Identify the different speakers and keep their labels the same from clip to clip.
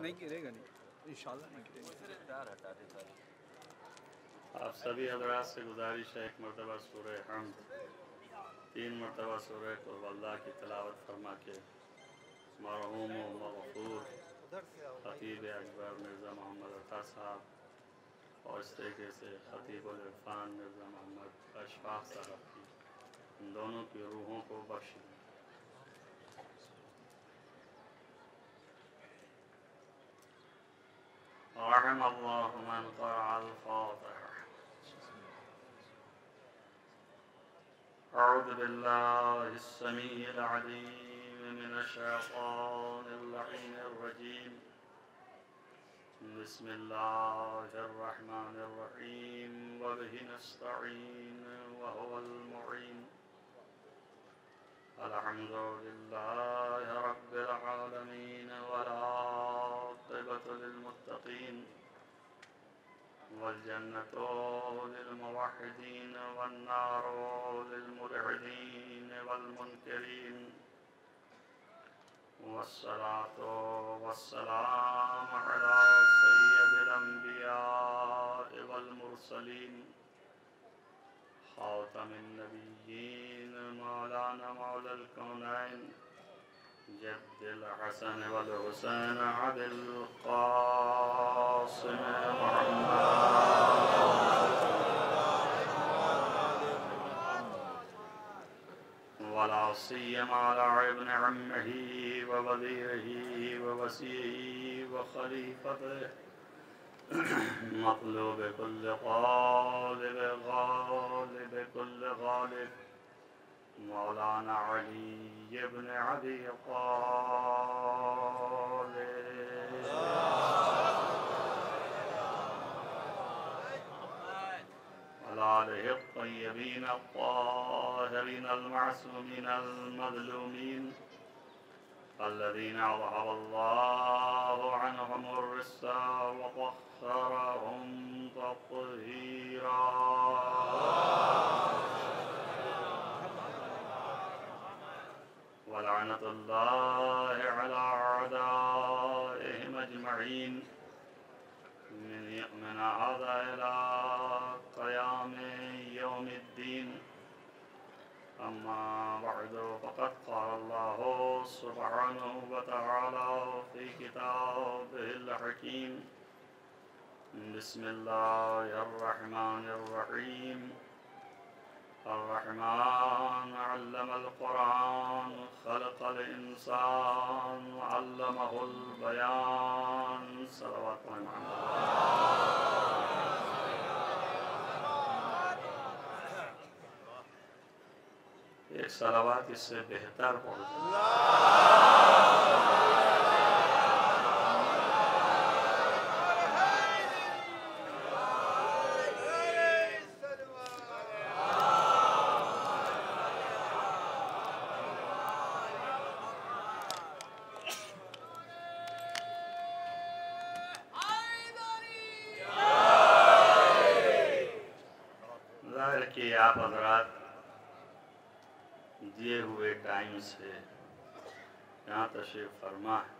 Speaker 1: نہیں گرے گا، نہیں انشاءاللہ نہیں گرے گا۔
Speaker 2: آپ سبھی حضرات سے گزارش ہے ایک مرتبہ سورہ حمد 3 مرتبہ سورہ قل واللہ کی تلاوت فرما کے مرحوم و مغفور خطیب اکبر مرزا محمد عطا صاحب اور اس طریقے سے خطیب العرفان مرزا محمد اشفاق صاحب کی ان دونوں کی روحوں کو بخش دیں۔ رحم اللہ من قرأ الفاتحہ۔ اعوذ باللہ السمیع العلیم من الشیطان اللعین الرجیم، بسم اللہ الرحمن الرحیم وبہ نستعین وهو المعین، الحمد للہ رب العالمین والعاقبۃ للمتقین والجنة للموحدين والنار للملحدين والمنكرين، والصلاة والسلام على سيد الأنبياء والمرسلين خاتم النبيين مولانا مولى الكونين جد الحسن والحسين عبد القاسم محمد ولا سيما على ابن عمه ووزيره ووصيه وخليفته مطلوب كل غالب غالب كل غالب مولانا علی بن ابی طالب وعلى آلہ الطیبین الطاہرین المعصومین المظلومین الذین اذهب اللہ عنهم الرجس وطهرهم تطہیرا۔ ولعنة الله على أعدائهم أجمعين من هذا إلى قيام يوم الدين، أما بعد فقد قال الله سبحانه وتعالى في كتابه الحكيم، بسم الله الرحمن الرحيم، الرحمن علم القرآن خلق الإنسان علمه البيان۔ صلوات محمد۔ ایک صلوات اس سے بہتر پڑھ کہ آپ حضرات دیے ہوئے ٹائم سے یہاں تشریف فرما ہے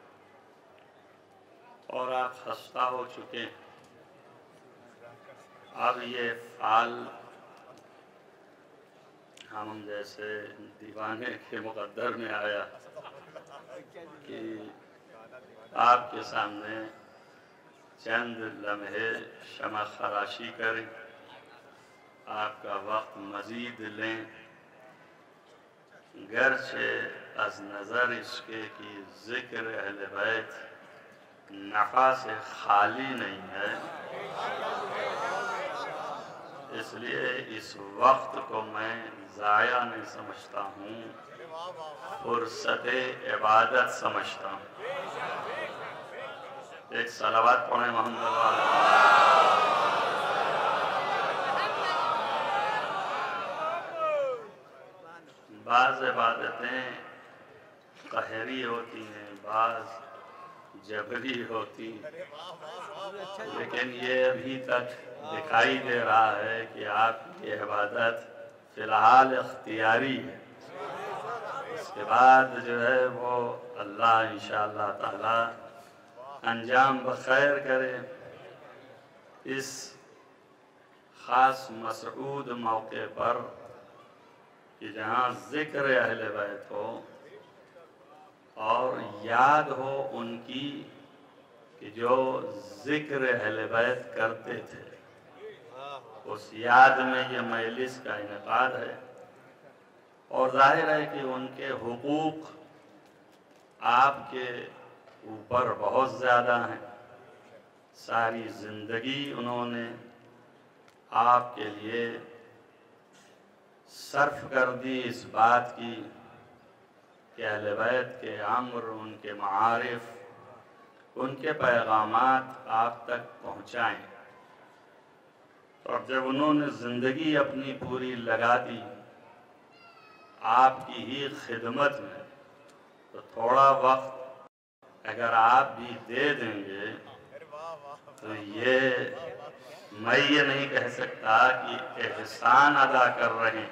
Speaker 2: اور آپ خستہ ہو چکے ہیں۔ اب یہ فعال ہم جیسے دیوانے کے مقدر میں آیا کہ آپ کے سامنے چند لمحے شمع خراشی کریں، آپ کا وقت مزید لیں، گرچہ از نظر اس کے کی ذکر اہل بیت نفع سے خالی نہیں ہے، اس لیے اس وقت کو میں ضائع نہیں سمجھتا ہوں، فرصت عبادت سمجھتا ہوں۔ ایک صلوات پڑھیں محمد والا۔ بعض عبادتیں قہری ہوتی ہیں، بعض جبری ہوتی ہیں، لیکن یہ ابھی تک دکھائی دے رہا ہے کہ آپ کی عبادت فی الحال اختیاری ہے، اس کے بعد جو ہے وہ اللہ انشاءاللہ تعالی انجام بخیر کرے۔ اس خاص مسعود موقع پر کہ جہاں ذکر اہل بیت ہو اور یاد ہو ان کی کہ جو ذکر اہل بیت کرتے تھے، اس یاد میں یہ مجلس کا انعقاد ہے۔ اور ظاہر ہے کہ ان کے حقوق آپ کے اوپر بہت زیادہ ہیں۔ ساری زندگی انہوں نے آپ کے لیے صرف کر دی اس بات کی کہ اہل بیت کے امر، ان کے معارف، ان کے پیغامات آپ تک پہنچائیں۔ اور جب انہوں نے زندگی اپنی پوری لگا دی آپ کی ہی خدمت میں، تو تھوڑا وقت اگر آپ بھی دے دیں گے تو میں یہ نہیں کہہ سکتا کہ احسان ادا کر رہے ہیں،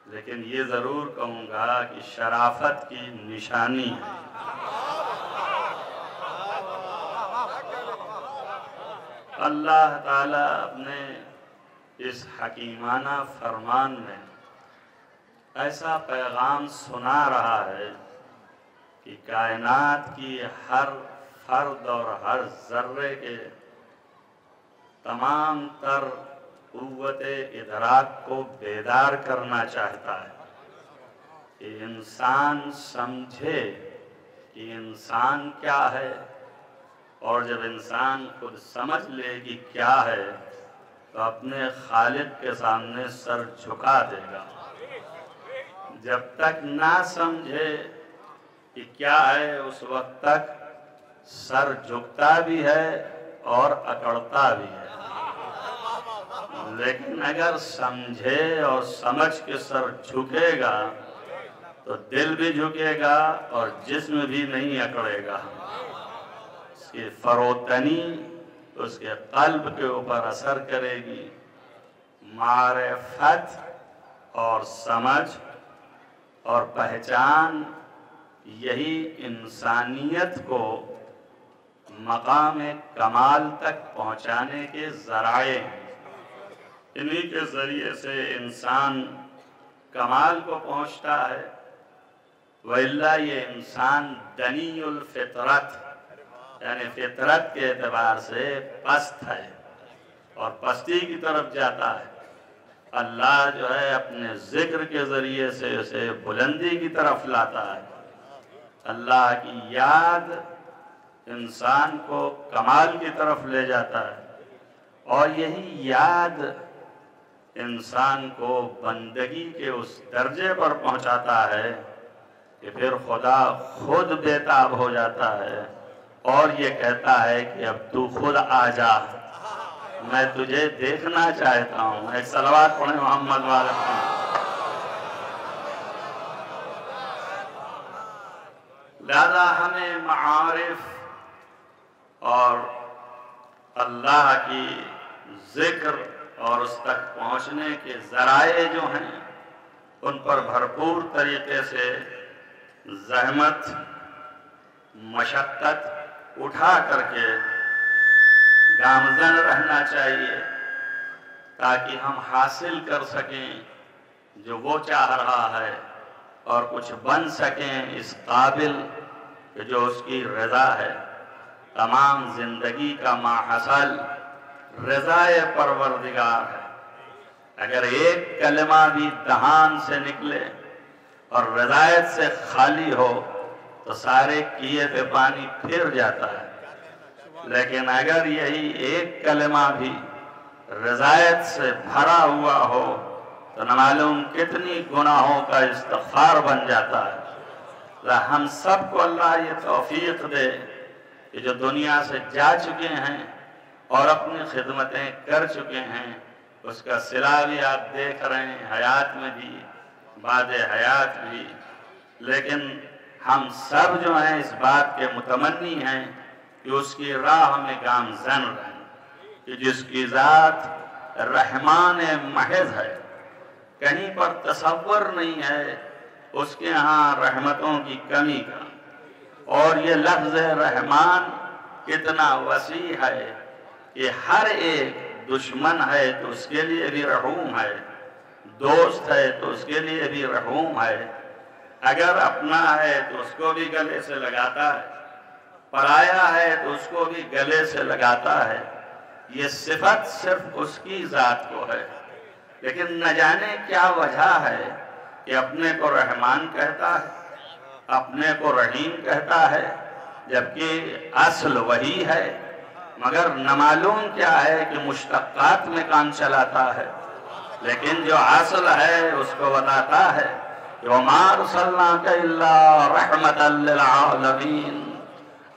Speaker 2: لیکن یہ ضرور کہوں گا کہ شرافت کی نشانی ہے۔ اللہ تعالیٰ اپنے اس حکیمانہ فرمان میں ایسا پیغام سنا رہا ہے کہ کائنات کی ہر فرد اور ہر ذرے کے تمام تر قوت ادراک کو بیدار کرنا چاہتا ہے کہ انسان سمجھے کہ انسان کیا ہے، اور جب انسان خود سمجھ لے کہ کیا ہے تو اپنے خالق کے سامنے سر جھکا دے گا۔ جب تک نہ سمجھے کہ کیا ہے اس وقت تک سر جھکتا بھی ہے اور اکڑتا بھی ہے، لیکن اگر سمجھے اور سمجھ کے سر جھکے گا تو دل بھی جھکے گا اور جسم بھی نہیں اکڑے گا۔ اس کی فروتنی اس کے قلب کے اوپر اثر کرے گی۔ معرفت اور سمجھ اور پہچان یہی انسانیت کو مقام کمال تک پہنچانے کے ذرائع ہیں۔ انہی کے ذریعے سے انسان کمال کو پہنچتا ہے، وَإِلَّا یہ انسان دنی الفطرت یعنی فطرت کے اعتبار سے پست ہے اور پستی کی طرف جاتا ہے۔ اللہ جو ہے اپنے ذکر کے ذریعے سے اسے بلندی کی طرف لاتا ہے۔ اللہ کی یاد انسان کو کمال کی طرف لے جاتا ہے، اور یہی یاد انسان کو بندگی کے اس درجے پر پہنچاتا ہے کہ پھر خدا خود بےتاب ہو جاتا ہے اور یہ کہتا ہے کہ اب تو خود آ جا، میں تجھے دیکھنا چاہتا ہوں۔ ایک صلوات پڑھیں محمد والے پر۔ لہذا ہمیں معارف اور اللہ کی ذکر اور اس تک پہنچنے کے ذرائع جو ہیں ان پر بھرپور طریقے سے زحمت مشقت اٹھا کر کے گامزن رہنا چاہیے، تاکہ ہم حاصل کر سکیں جو وہ چاہ رہا ہے اور کچھ بن سکیں اس قابل کہ جو اس کی رضا ہے۔ تمام زندگی کا ماحصل رضائے پروردگار ہے۔ اگر ایک کلمہ بھی دہان سے نکلے اور رضایت سے خالی ہو تو سارے کیے پہ پانی پھر جاتا ہے، لیکن اگر یہی ایک کلمہ بھی رضایت سے بھرا ہوا ہو تو نہ معلوم کتنی گناہوں کا استغفار بن جاتا ہے۔ ہم سب کو اللہ یہ توفیق دے کہ جو دنیا سے جا چکے ہیں اور اپنی خدمتیں کر چکے ہیں، اس کا صلہ بھی آپ دیکھ رہے ہیں، حیات میں بھی بعد حیات بھی، لیکن ہم سب جو ہیں اس بات کے متمنی ہیں کہ اس کی راہ میں گامزن رہیں، کہ جس کی ذات رحمان محض ہے، کہیں پر تصور نہیں ہے اس کے ہاں رحمتوں کی کمی کا۔ اور یہ لفظ رحمان کتنا وسیع ہے کہ ہر ایک دشمن ہے تو اس کے لیے بھی رحوم ہے، دوست ہے تو اس کے لیے بھی رحوم ہے، اگر اپنا ہے تو اس کو بھی گلے سے لگاتا ہے، پرایا ہے تو اس کو بھی گلے سے لگاتا ہے۔ یہ صفت صرف اس کی ذات کو ہے، لیکن نہ جانے کیا وجہ ہے کہ اپنے کو رحمان کہتا ہے، اپنے کو رحیم کہتا ہے، جبکہ اصل وہی ہے، مگر نہ معلوم کیا ہے کہ مشتقات میں کام چلاتا ہے، لیکن جو اصل ہے اس کو بتاتا ہے کہ وَمَا أَرْسَلْنَاكَ إِلَّا رَحْمَةً لِّلْعَالَمِينَ،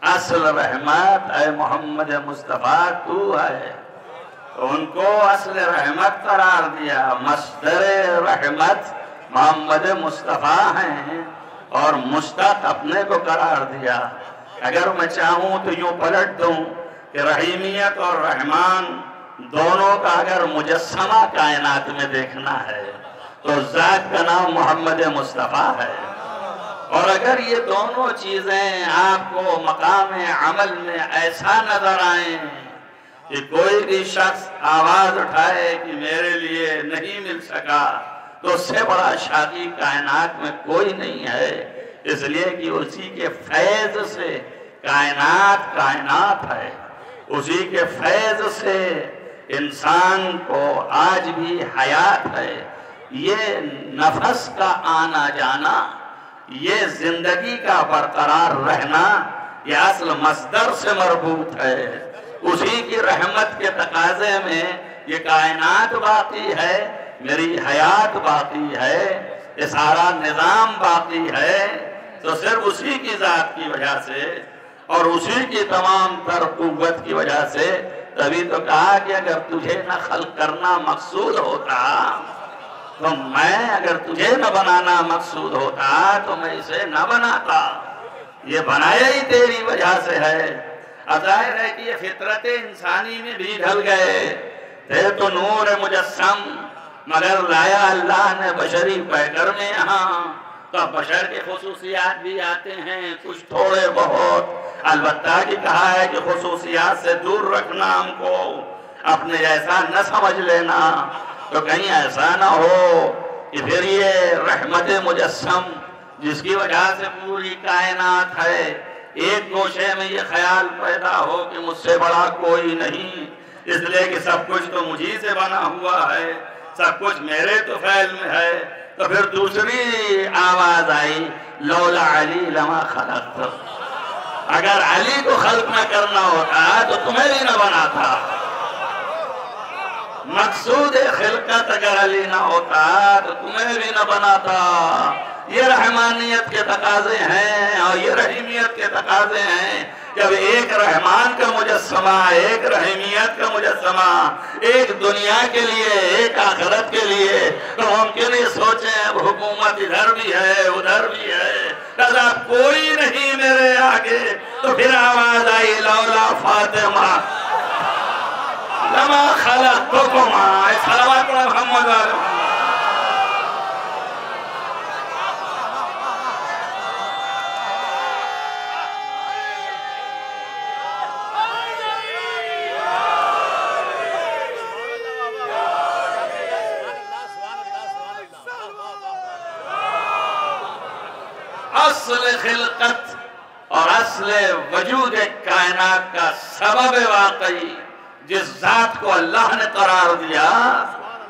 Speaker 2: اصل رحمت اے محمد مصطفیٰ تو ہے۔ تو ان کو اصل رحمت قرار دیا، مصدر رحمت محمد مصطفیٰ ہیں، اور مشتق اپنے کو قرار دیا۔ اگر میں چاہوں تو یوں پلٹ دوں کہ رحیمیت اور رحمان دونوں کا اگر مجسمہ کائنات میں دیکھنا ہے تو ذات کا نام محمد مصطفیٰ ہے، اور اگر یہ دونوں چیزیں آپ کو مقام عمل میں ایسا نظر آئیں کہ کوئی بھی شخص آواز اٹھائے کہ میرے لیے نہیں مل سکا تو اس سے بڑا شادی کائنات میں کوئی نہیں ہے، اس لیے کہ اسی کے فیض سے کائنات کائنات ہے، اسی کے فیض سے انسان کو آج بھی حیات ہے۔ یہ نفس کا آنا جانا، یہ زندگی کا برقرار رہنا، یہ اصل مصدر سے مربوط ہے، اسی کی رحمت کے تقاضے میں یہ کائنات باقی ہے، میری حیات باقی ہے، یہ سارا نظام باقی ہے، تو صرف اسی کی ذات کی وجہ سے اور اسی کی تمام تر قوت کی وجہ سے۔ تبھی تو کہا کہ اگر تجھے نہ خلق کرنا مقصود ہوتا تو میں، اگر تجھے نہ بنانا مقصود ہوتا تو میں اسے نہ بناتا، یہ بنایا ہی تیری وجہ سے ہے۔ ظاہر ہے کہ یہ فطرت انسانی میں بھی ڈھل گئے تھے تو نور مجسم، مگر لایا اللہ نے بشری پیکر میں یہاں، تو بشر کے خصوصیات بھی آتے ہیں کچھ تھوڑے بہت، البتہ کہ کہا ہے کہ خصوصیات سے دور رکھنا ہم کو، اپنے جیسا نہ سمجھ لینا، تو کہیں ایسا نہ ہو کہ پھر یہ رحمت مجسم جس کی وجہ سے پوری کائنات ہے، ایک گوشے میں یہ خیال پیدا ہو کہ مجھ سے بڑا کوئی نہیں، اس لیے کہ سب کچھ تو مجھی سے بنا ہوا ہے، سب کچھ میرے تو فعل میں ہے، تو پھر دوسری آواز آئی لولا علی لما خلقت، اگر علی کو خلق نہ کرنا ہوتا تو تمہیں بھی نہ بنا تھا، مقصود خلقت اگر علی نہ ہوتا تو تمہیں بھی نہ بنا تھا۔ یہ رحمانیت کے تقاضے ہیں اور یہ رحیمیت کے تقاضے ہیں، جب ایک رحمان کا مجسمہ، ایک رحیمیت کا مجسمہ، ایک دنیا کے لیے ایک آخرت کے لیے، تو ممکن ہی سوچیں اب حکومت ادھر بھی ہے ادھر بھی ہے، لہذا کوئی نہیں میرے آگے، تو پھر آواز آئی لولا فاطمہ لما خلقتکما، صلوات پڑھیں محمد علیہ۔ اصل خلقت اور اصل وجود کائنات کا سبب واقعی جس ذات کو اللہ نے قرار دیا،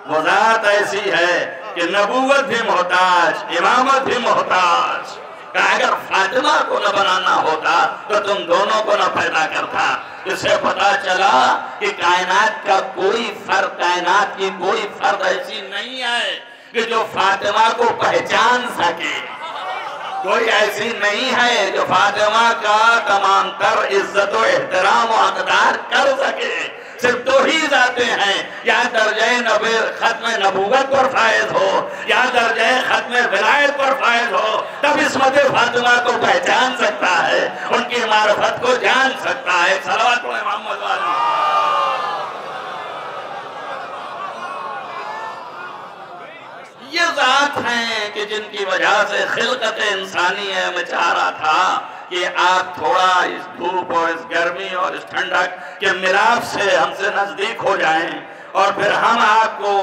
Speaker 2: وہ ذات ایسی ہے کہ نبوت بھی محتاج، امامت بھی محتاج، کہ اگر فاطمہ کو نہ بنانا ہوتا تو تم دونوں کو نہ پیدا کرتا۔ اس سے پتا چلا کہ کائنات کا کوئی فرد، کائنات کی کوئی فرد ایسی نہیں ہے کہ جو فاطمہ کو پہچان سکے، کوئی ایسی نہیں ہے جو فاطمہ کا تمام تر عزت و احترام و اقدار کر سکے، صرف دو ہی ذاتیں ہیں، یا درجہ ختم نبوت پر فائز ہو یا درجہ ختم ولایت پر فائز ہو، تب عصمت فاطمہ کو پہچان سکتا ہے، ان کی معرفت کو جان سکتا ہے۔ صلوات پڑھیں محمد والی۔ یہ ذات ہیں کہ جن کی وجہ سے خلقت انسانی ہے۔ میں چاہ رہا تھا کہ آپ تھوڑا اس دھوپ اور اس گرمی اور اس ٹھنڈک کے ملاپ سے ہم سے نزدیک ہو جائیں، اور پھر ہم آپ کو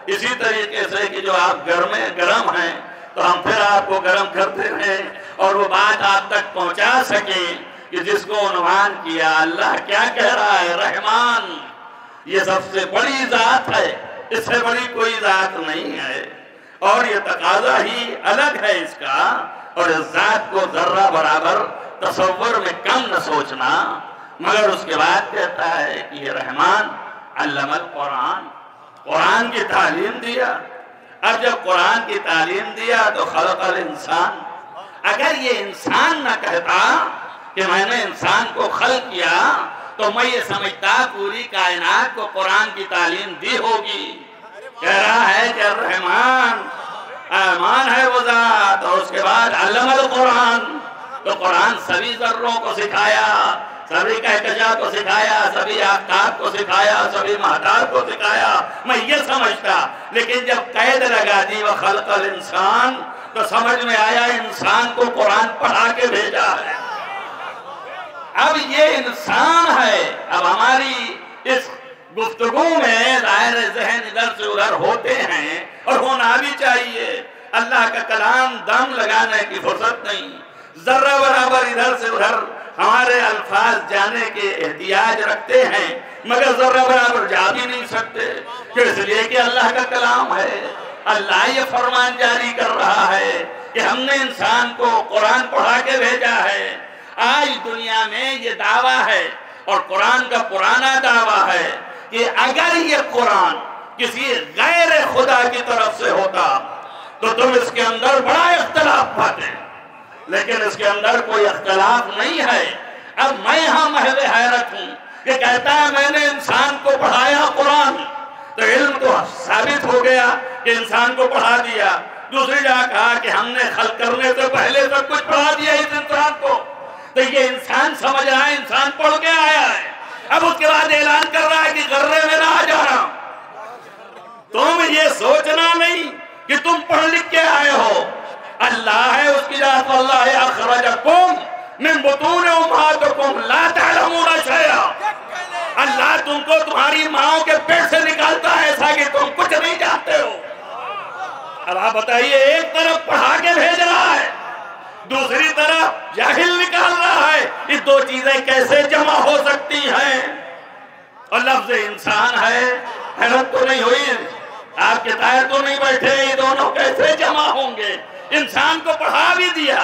Speaker 2: اسی طریقے سے کہ جو آپ گرم ہیں تو ہم پھر آپ کو گرم کرتے رہیں اور وہ بات آپ تک پہنچا سکیں کہ جس کو عنوان کیا اللہ کیا کہہ رہا ہے، رحمان یہ سب سے بڑی ذات ہے، اس سے بڑی کوئی ذات نہیں ہے، اور یہ تقاضا ہی الگ ہے اس کا، اور اس ذات کو ذرہ برابر تصور میں کم نہ سوچنا۔ مگر اس کے بعد کہتا ہے کہ یہ رحمان علم القرآن، قرآن کی تعلیم دیا۔ اب جب قرآن کی تعلیم دیا تو خلق الانسان، اگر یہ انسان نہ کہتا کہ میں نے انسان کو خلق کیا تو میں یہ سمجھتا پوری کائنات کو قرآن کی تعلیم دی ہوگی۔ کہہ رہا ہے کہ الرحمن ہے وہ ذات، اور اس کے بعد علم القرآن، تو قرآن سبھی ذروں کو سکھایا، سبھی کہکشاں کو سکھایا، سبھی آفتاب کو سکھایا، سبھی مہتاب کو سکھایا، میں یہ سمجھتا۔ لیکن جب قید لگا دی وَخَلْقَ الْإِنسَانَ تو سمجھ میں آیا انسان کو قرآن پڑھا کے بھیجا ہے۔ اب یہ انسان ہے۔ اب ہماری اس گفتگو میں ظاہر ذہن ادھر سے ادھر ہوتے ہیں، اور ہونا بھی چاہیے۔ اللہ کا کلام دم لگانے کی فرصت نہیں، ذرہ برابر ادھر سے ادھر ہمارے الفاظ جانے کے احتیاج رکھتے ہیں، مگر ذرہ برابر جا بھی نہیں سکتے، اس لیے کہ اللہ کا کلام ہے۔ اللہ یہ فرمان جاری کر رہا ہے کہ ہم نے انسان کو قرآن پڑھا کے بھیجا ہے۔ آج دنیا میں یہ دعویٰ ہے، اور قرآن کا پرانا دعویٰ ہے، کہ اگر یہ قرآن کسی غیر خدا کی طرف سے ہوتا تو تم اس کے اندر بڑا اختلاف پاتے، لیکن اس کے اندر کوئی اختلاف نہیں ہے۔ اب میں یہاں محض حیرت ہوں کہ کہتا ہے میں نے انسان کو پڑھایا قرآن، تو علم تو ثابت ہو گیا کہ انسان کو پڑھا دیا۔ دوسری جگہ کہا کہ ہم نے خلق کرنے سے پہلے سب کچھ پڑھا دیا اس انسان کو، تو یہ انسان سمجھ رہا ہے انسان پڑھ کے آیا ہے۔ اب اس کے بعد اعلان کر رہا ہے کہ غرے میں نہ آ جانا، تم یہ سوچنا نہیں کہ تم پڑھ لکھ کے آئے ہو۔ اللہ ہے اس کی ذات، واللہ اخرجکم من بطون امہاتکم لا تعلمون شیئا۔ اللہ تم کو تمہاری ماؤں کے پیٹ سے نکالتا ہے ایسا کہ تم کچھ نہیں جانتے ہو۔ اب آپ بتائیے، ایک طرف پڑھا کے بھیج رہا ہے، دوسری طرف جاہل نکال رہا ہے، یہ دو چیزیں کیسے جمع ہو سکتی ہیں؟ اور لفظ انسان ہے، حیرت تو نہیں ہوئی؟ آپ کے طائر تو نہیں بیٹھے، یہ دونوں کیسے جمع ہوں گے؟ انسان کو پڑھا بھی دیا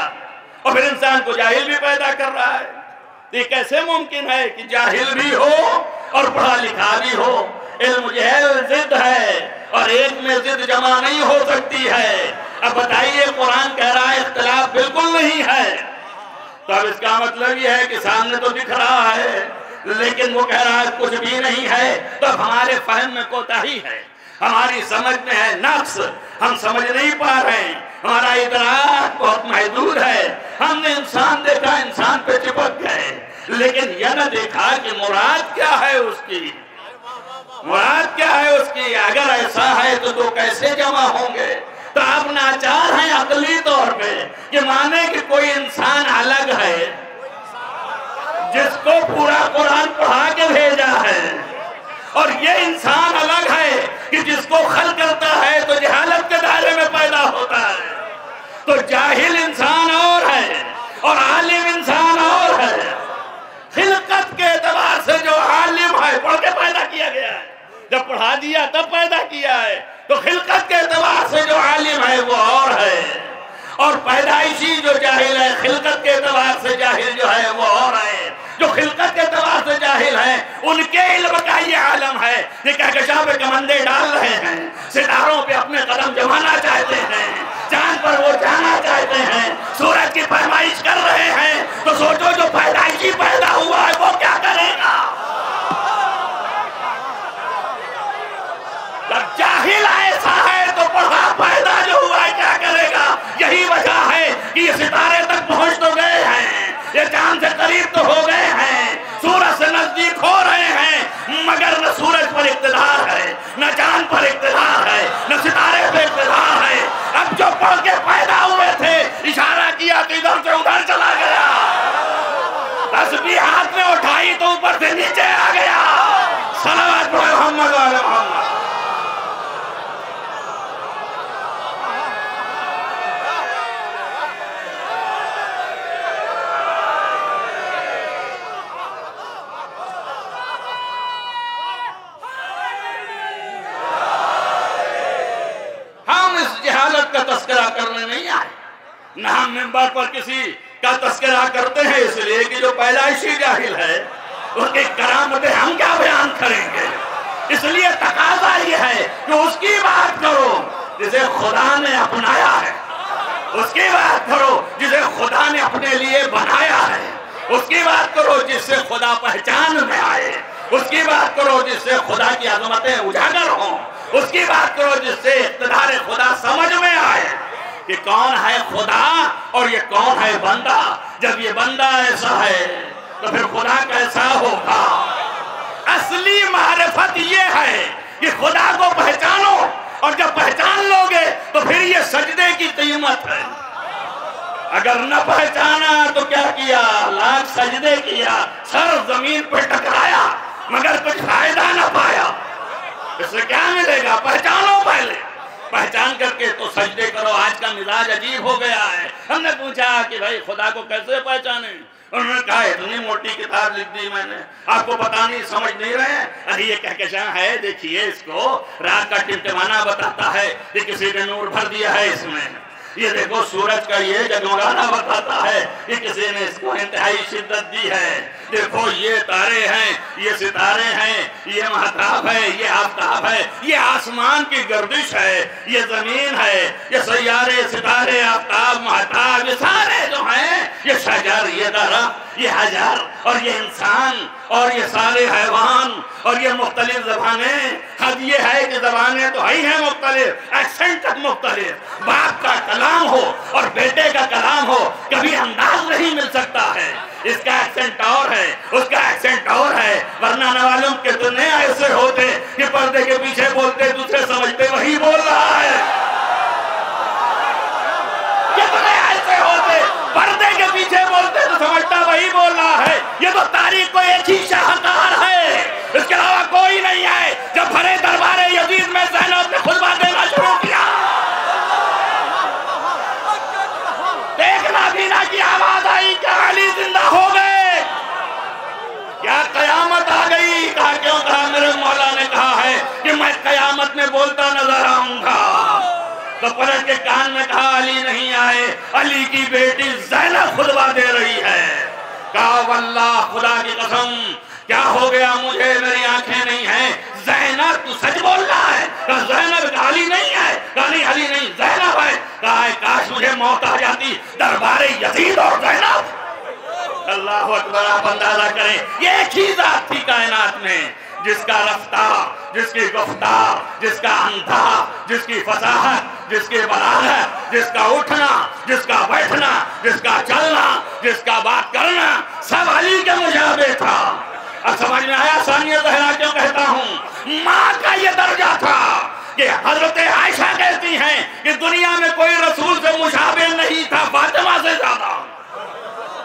Speaker 2: اور پھر انسان کو جاہل بھی پیدا کر رہا ہے۔ یہ کیسے ممکن ہے کہ جاہل بھی ہو اور پڑھا لکھا بھی ہو؟ علم جہل ضد ہے، اور ایک میں ضد جمع نہیں ہو سکتی ہے۔ اب بتائیے، قرآن کہہ رہا ہے اختلاف بالکل نہیں ہے، تو اب اس کا مطلب یہ ہے کہ سامنے تو دکھ رہا ہے لیکن وہ کہہ رہا ہے کچھ بھی نہیں ہے، تو اب ہمارے فہم میں کوتاہی ہے، ہماری سمجھ میں ہے نقص، ہم سمجھ نہیں پا رہے ہیں، ہمارا ادراک بہت محدود ہے۔ ہم نے انسان دیکھا، انسان پہ چپک گئے، لیکن یہ نہ دیکھا کہ مراد کیا ہے اس کی، مراد کیا ہے اس کی۔ اگر ایسا ہے تو دو کیسے جمع ہوں گے؟ تو آپ ناچار ہیں عقلی طور پہ کہ مانے کہ کوئی انسان الگ ہے جس کو پورا قرآن پڑھا کے بھیجا ہے، اور یہ انسان الگ ہے کہ جس کو خلق کرتا ہے تو جہالت کے دائرے میں پیدا ہوتا ہے۔ تو جاہل انسان اور ہے اور عالم انسان اور ہے۔ خلقت کے اعتبار سے جو عالم ہے پڑھ کے پیدا کیا گیا ہے، جب پڑھا دیا تب پیدا کیا ہے، تو خلقت کے اعتبار سے جو عالم ہے وہ اور ہے، اور پیدائشی جو جاہل ہے خلقت کے اعتبار سے جاہل جو ہے وہ اور ہے۔ جو خلقت کے اعتبار سے جاہل ہیں ان کے علم کا یہ عالم ہے، یہ کہکشاں پہ کمندے ڈال رہے ہیں، ستاروں پہ اپنے قدم جمانا چاہتے ہیں، چاند پر وہ جانا چاہتے ہیں، سورج کی پیمائش کر رہے ہیں، تو سوچو جو پیدائشی پیدا ہوا ہے وہ کیا کرے گا؟ جب جاہل ایسا ہے تو پڑھا پیدا جو ہوا ہے کیا کرے گا؟ یہی وجہ ہے کہ یہ ستارے تک پہنچ تو گئے ہیں، یہ چاند سے قریب تو ہو گئے ہیں، سورج سے نزدیک ہو رہے ہیں، مگر نہ سورج پر اقتدار ہے، نہ چاند پر اقتدار ہے، نہ ستارے پر اقتدار ہے۔ اب جو پڑھ کے پیدا ہوئے تھے اشارہ کیا کہ ادھر سے ادھر چلا گیا۔ آئی تو اوپر سے نیچے آ گیا. صلوات پڑھو محمد و محمد. ہم اس جہالت کا تذکرہ کرنے نہیں آئے. نہ ہم منبر پر کسی کا تذکرہ کرتے ہیں اس لیے کہ جو پیدائشی جاہل ہے اس کی کرامتیں ہم کیا بیان کریں گے. اس لیے تقاضا یہ ہے کہ اس کی بات کرو جسے خدا نے اپنایا ہے. اس کی بات کرو جسے خدا نے اپنے لیے بنایا ہے. اس کی بات کرو جس سے خدا پہچان میں آئے. اس کی بات کرو جس سے خدا کی عظمتیں اجاگر ہوں. اس کی بات کرو جس سے اقتدار خدا سمجھ میں آئے کہ کون ہے خدا اور یہ کون ہے بندہ. جب یہ بندہ ایسا ہے تو پھر خدا کیسا ہوگا. اصلی معرفت یہ ہے کہ خدا کو پہچانو اور جب پہچان لوگے تو پھر یہ سجدے کی قیمت ہے. اگر نہ پہچانا تو کیا کیا؟ لاکھ سجدے کیا, سر زمین پہ ٹکرایا مگر کچھ فائدہ نہ پایا. اس سے کیا ملے گا؟ پہچانو پہلے, پہچان کر کے تو سجدے کرو. آج کا مزاج عجیب ہو گیا ہے. ہم نے پوچھا کہ بھائی خدا کو کیسے پہچانے؟ انہوں نے کہا اتنی موٹی کتاب لکھ دی میں نے, آپ کو پتا نہیں, سمجھ نہیں رہے. ارے یہ کہکشاں ہے, دیکھیے اس کو, رات کا ٹمٹمانا بتاتا ہے, یہ کسی نے نور بھر دیا ہے اس میں. یہ دیکھو سورج کا یہ جگمگانا بتاتا ہے, یہ کسی نے اس کو انتہائی شدت دی ہے. دیکھو یہ تارے ہیں, یہ ستارے ہیں, یہ مہتاب ہے, یہ آفتاب ہے, یہ آسمان کی گردش ہے, یہ زمین ہے, یہ سیارے, ستارے, آفتاب, مہتاب, یہ سارے جو ہیں, یہ شجر, یہ درخت, یہ حجر اور یہ انسان اور یہ سارے حیوان اور یہ مختلف زبانیں. حد یہ ہے کہ زبانیں تو ہی ہیں مختلف, ایکسنٹ تک مختلف. باپ کا کلام ہو اور بیٹے کا کلام ہو کبھی انداز نہیں مل سکتا ہے. اس کا ایکسنٹ اور ہے, اس کا ایکسنٹ اور ہے. ورنہ نہ معلوم کتنے ایسے ہوتے کہ پردے کے پیچھے بولتے دوسرے سمجھتے وہی بول رہا ہے. کتنے ایسے ہوتے پردے کے پیچھے بولتے تو سمجھتا وہی بول رہا ہے. یہ تو تاریخ کو ایک ہی شاہکار ہے, اس کے علاوہ کوئی نہیں ہے. جب بھرے دربار یزید میں زینب نے خطبہ دینا شروع کیا, دیکھنا بینا کی آواز آئی, کیا علی زندہ ہو گئے, کیا قیامت آ گئی. کہا کیوں؟ کہا میرے مولا نے کہا ہے کہ میں قیامت میں بولتا نظر آؤں گا. تو پلٹ کے کان میں کہا علی نہیں آئے, علی کی بیٹی زینب خطبہ دے رہی ہے. کہا واللہ خدا کی قسم کیا ہو گیا مجھے, میری آنکھیں نہیں ہیں. زینب تو سچ بول رہا ہے. کہا زینب علی نہیں ہے. کہا نہیں علی نہیں زینب ہے. کہا کاش مجھے موت آ جاتی دربار یزید اور زینب. اللہ اکبر. آپ اندازہ کریں یہ ایک ہی ذات تھی کائنات میں جس کا رفتار, جس کی گفتار, جس کا انداز, جس کی فصاحت, جس کی بلاغت, جس کا اٹھنا, جس کا بیٹھنا, جس کا چلنا, جس کا بات کرنا سب علی کے مشابہ تھا. اب سمجھ میں آیا ثانیہ زہرا کیوں کہتا ہوں؟ ماں کا یہ درجہ تھا کہ حضرت عائشہ کہتی ہیں کہ دنیا میں کوئی رسول سے مشابہ نہیں تھا فاطمہ سے زیادہ.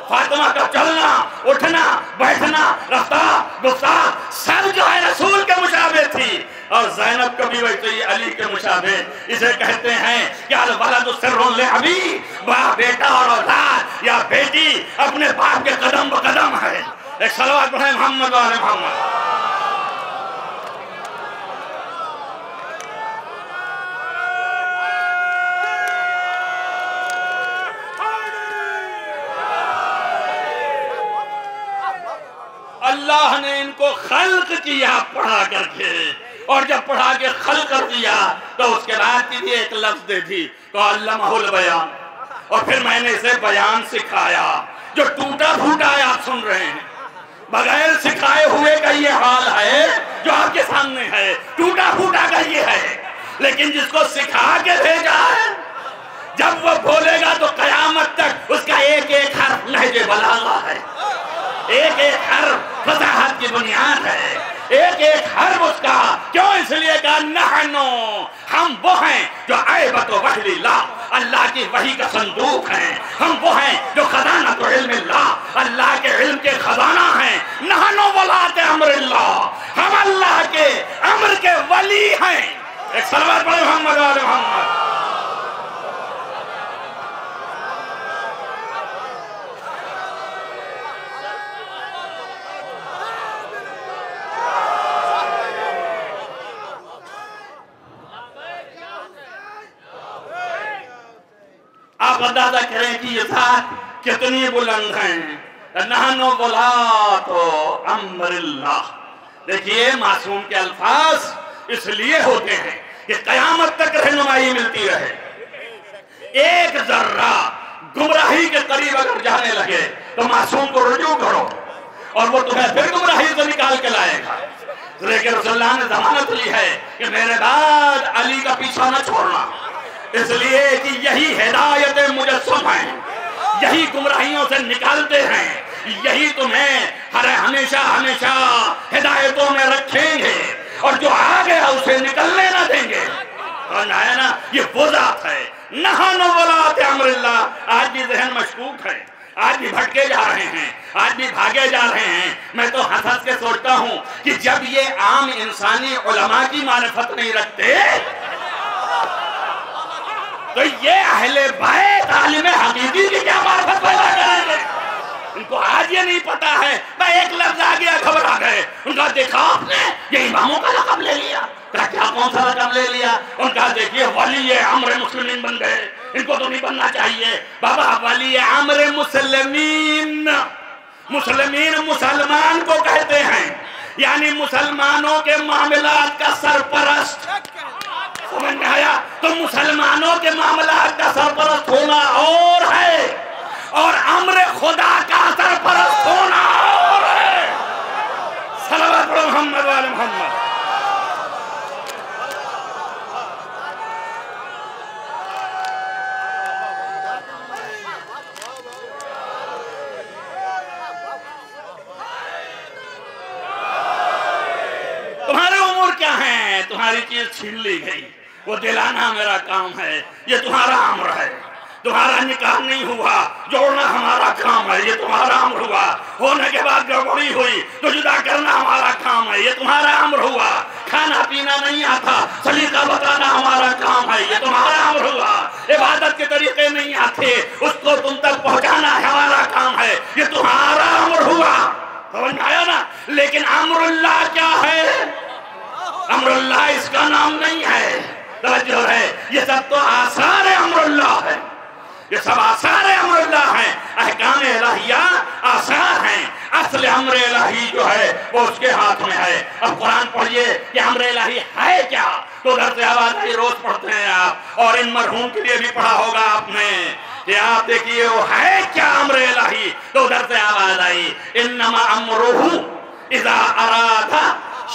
Speaker 2: فاطمہ کا چلنا, اٹھنا, بیٹھنا, رفتار, گفتار سب جو ہے رسول کے مشابہ تھی. اور زینب کبھی ویسے ہی علی کے مشابہ. اسے کہتے ہیں کہ الولد سر لابی, باپ بیٹا اور اولاد یا بیٹی اپنے باپ کے قدم بقدم ہے. ایک صلوات پڑھیں محمد و محمد. اللہ نے ان کو خلق کیا پڑھا کر کے, اور جب پڑھا کے خلق کر دیا تو اس کے بعد بھی ایک لفظ دے دی تو علمہ البیان. اور پھر میں نے اسے بیان سکھایا. جو ٹوٹا پھوٹا ہے آپ سن رہے ہیں, بغیر سکھائے ہوئے کا یہ حال ہے جو آپ کے سامنے ہے. ٹوٹا پھوٹا کا یہ ہے, لیکن جس کو سکھا کے بھیجا ہے جب وہ بولے گا تو قیامت تک اس کا ایک ایک حرف لہجے بلاغہ ہے, ایک ایک حرف فصاحت کی بنیاد ہے, ایک ایک حرف اس کا. کیوں؟ اس لیے کہ نحنو, ہم وہ ہیں جو عیبت و وحل لا, اللہ کی وحی کا صندوق ہیں، ہم وہ ہیں جو خزانۃ علم اللہ، اللہ کے علم کے خزانہ ہیں۔ نحن ولاۃ امر اللہ، ہم اللہ کے امر کے ولی ہیں۔ ایک صلوات پڑھیں محمد وآل محمد۔ آپ اندازہ کریں کہ یہ ذات کتنی بلند ہیں۔ نحن ولاۃ امر اللہ۔ دیکھیے معصوم کے الفاظ اس لیے ہوتے ہیں کہ قیامت تک رہنمائی ملتی رہے۔ ایک ذرہ گمراہی کے قریب اگر جانے لگے تو معصوم کو رجوع کرو اور وہ تمہیں پھر گمراہی سے نکال کے لائے گا۔ لیکن رسول اللہ نے ضمانت لی ہے کہ میرے بعد علی کا پیچھا نہ چھوڑنا، اس لیے کہ یہی ہدایت مجسم ہیں، یہی گمراہیوں سے نکالتے ہیں، یہی تمہیں ہمیشہ ہمیشہ ہدایتوں میں رکھیں گے اور جو آ گیا اسے نکلنے نہ دیں گے۔ ہے نا، یہ وہ ذات ہے۔ نحن ولاۃ امر اللہ۔ آج بھی ذہن مشکوک ہے، آج بھی بھٹکے جا رہے ہیں، آج بھی بھاگے جا رہے ہیں۔ میں تو ہنس ہنس کے سوچتا ہوں کہ جب یہ عام انسانی علماء کی معرفت نہیں رکھتے تو یہ اہل بیت عالم حقیقی کی کیا معرفت پیدا کریں گے؟ ان کو آج یہ نہیں پتا ہے۔ میں ایک لفظ آ گیا گھبرا گئے۔ ان کا دیکھا آپ نے یہ اماموں کا لقب لے لیا، کیا کون سا لقب لے لیا؟ ان کا دیکھیے ولی امر مسلمین بن گئے، ان کو تو نہیں بننا چاہیے۔ بابا ولی امر مسلمین، مسلمین مسلمان کو کہتے ہیں، یعنی مسلمانوں کے معاملات کا سرپرست۔ سمجھ میں آیا؟ تو مسلمانوں کے معاملات کا سرپرست ہونا اور ہے اور امر خدا کا سرپرست ہونا اور ہے۔ صلوات پڑھو محمد وآل محمد۔ تمہارے امور کیا ہیں؟ تمہاری چیز چھین لی گئی، وہ دلانا میرا کام ہے، یہ تمہارا امر ہے۔ تمہارا نکاح نہیں ہوا، جوڑنا ہمارا کام ہے، یہ تمہارا امر ہوا۔ ہونے کے بعد گڑبڑی ہوئی تو جدا کرنا ہمارا کام ہے، یہ تمہارا امر ہوا۔ کھانا پینا نہیں آتا، سلیقہ بتانا ہمارا کام ہے، یہ تمہارا امر ہوا۔ عبادت کے طریقے نہیں آتے، اس کو تم تک پہنچانا ہمارا کام ہے، یہ تمہارا امر ہوا۔ سمجھ میں آیا نا؟ لیکن امر اللہ کیا ہے؟ امر اللہ اس کا نام نہیں ہے۔ توجہ ہے، یہ سب تو آثار امر اللہ ہے، یہ سب آثار امر اللہ ہیں۔ احکام الہیہ آثار ہیں، اصل امر الہی جو ہے وہ اس کے ہاتھ میں ہے۔ اب قرآن پڑھیے کہ امر الہی ہے کیا، تو ادھر سے آواز آئی، روز پڑھتے ہیں آپ، اور ان مرحوم کے لیے بھی پڑھا ہوگا آپ نے کہ آپ دیکھیے وہ ہے کیا امر الہی، تو ادھر سے آواز آئی انما امرہ اذا اراد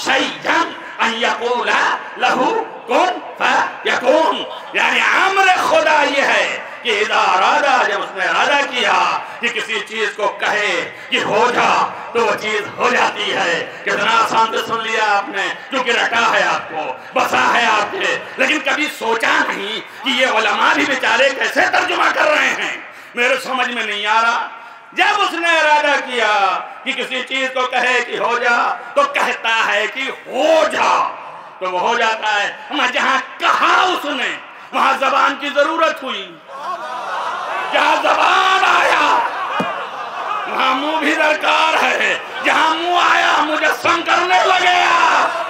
Speaker 2: شیئا ان یقول لہ کن فیکون۔ یعنی امر خدا یہ ہے کہ اذا ارادہ، جب اس نے ارادہ کیا کہ کسی چیز کو کہے کہ ہو جا تو وہ چیز ہو جاتی ہے۔ کتنا آسان سے سن لیا آپ نے، کیونکہ رٹا ہے آپ کو، بسا ہے آپ کے، لیکن کبھی سوچا نہیں کہ یہ علماء بھی بیچارے کیسے ترجمہ کر رہے ہیں۔ میرے سمجھ میں نہیں آ رہا۔ جب اس نے ارادہ کیا کہ کسی چیز کو کہے کہ ہو جا تو کہتا ہے کہ ہو جا تو وہ ہو جاتا ہے۔ میں جہاں کہا اس نے وہاں زبان کی ضرورت ہوئی، جہاں زبان آیا وہاں منہ بھی درکار ہے، جہاں منہ آیا مجسم کرنے لگے آپ۔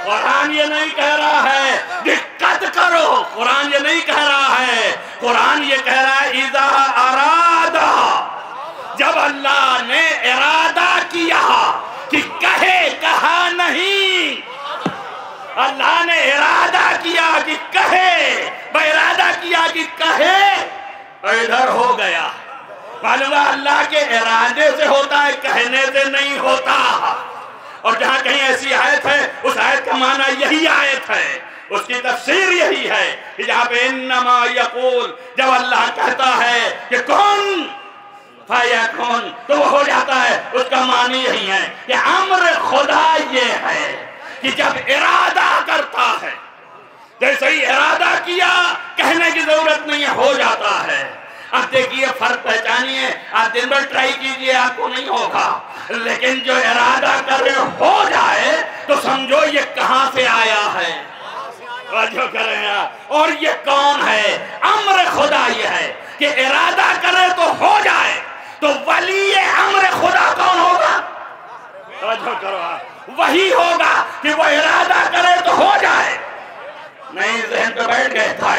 Speaker 2: قرآن یہ نہیں کہہ رہا ہے دقت کرو، قرآن یہ نہیں کہہ رہا ہے، قرآن یہ کہہ رہا ہے اذا ارادہ، جب اللہ نے ارادہ کیا کہ کہے، کہا نہیں، اللہ نے ارادہ کیا کہ کہے، ارادہ کیا کہ کہے، ادھر ہو گیا۔ معلوم ہے اللہ کے ارادے سے ہوتا ہے، کہنے سے نہیں ہوتا۔ اور جہاں کہیں ایسی آیت ہے، اس آیت کا معنی یہی آیت ہے، اس کی تفسیر یہی ہے کہ جہاں پہ انما یقول، جب اللہ کہتا ہے کہ کن فیکون تو وہ ہو جاتا ہے، اس کا معنی یہی ہے کہ امر خدا یہ ہے کہ جب ارادہ کرتا ہے، جیسے ہی ارادہ کیا کہنے کی ضرورت نہیں ہے، ہو جاتا ہے۔ اب دیکھیے فرق پہچانیے، آپ دن بھر ٹرائی کیجئے آپ کو نہیں ہوگا، لیکن جو ارادہ کرے ہو جائے تو سمجھو یہ کہاں سے آیا ہے، جو کرے ہیں۔ اور یہ کون ہے؟ امر خدا یہ ہے کہ ارادہ کرے تو ہو جائے۔ تو ولی امر خدا کون ہوگا؟ جو کرو وہی ہوگا کہ وہ ارادہ کرے تو ہو جائے۔ نہیں ذہن پہ بیٹھ گئے تھا،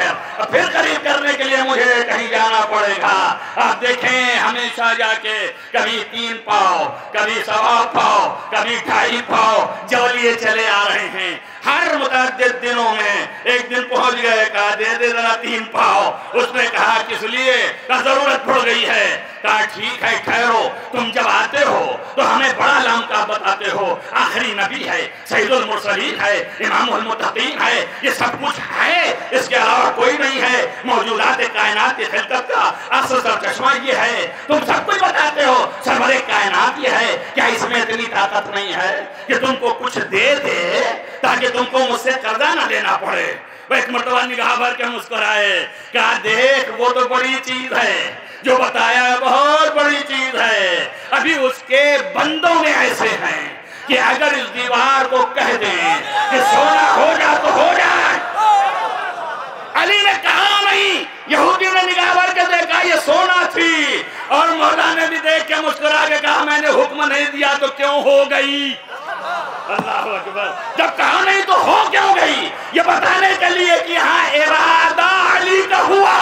Speaker 2: پھر قریب کرنے کے لیے مجھے کہیں جانا پڑے گا۔ آپ دیکھیں ہمیشہ جا کے کبھی 3 پاؤ، کبھی 1.25 پاؤ، کبھی 2.5 پاؤ جولیے چلے آ رہے ہیں۔ ہر متعدد دنوں میں ایک دن پہنچ گئے، کہا دے دے ذرا 3 پاؤ۔ اس نے کہا کس لیے؟ کہا ضرورت پڑ گئی ہے۔ کہا ٹھیک ہے ٹھہرو، تم جب آتے ہو تو ہمیں بڑا لامکا بتاتے ہو، آخری نبی ہے، سید المرسلین ہے، امام المتقین ہے، یہ سب کچھ ہے، اس کے علاوہ کوئی نہیں ہے، موجودات کائنات کی خلقت کا اصل سرچشمہ یہ ہے، تم سب کچھ بتاتے ہو، سرور کائنات یہ ہے، کیا اس میں اتنی طاقت نہیں ہے کہ تم کو کچھ دے دے تاکہ تم کو مجھ سے قرضہ نہ لینا پڑے؟ وہ ایک مرتبہ نگاہ بھر کے مسکرائے، کہا دیکھ وہ تو بڑی چیز ہے، جو بتایا بہت بڑی چیز ہے، ابھی اس کے بندوں میں ایسے ہیں کہ اگر اس دیوار کو کہہ دیں کہ سونا ہو جا تو ہو جائے۔ علی نے کہا نہیں، یہودی نے نگاہ بھر کے دیکھا یہ سونا تھی، اور مولا نے بھی دیکھ کے مسکرا کے کہا میں نے حکم نہیں دیا تو کیوں ہو گئی؟ اللہ اکبر۔ جب کہا نہیں تو ہو کیوں گئی؟ یہ بتانے کے لیے کہ ہاں ارادہ علی کا ہوا،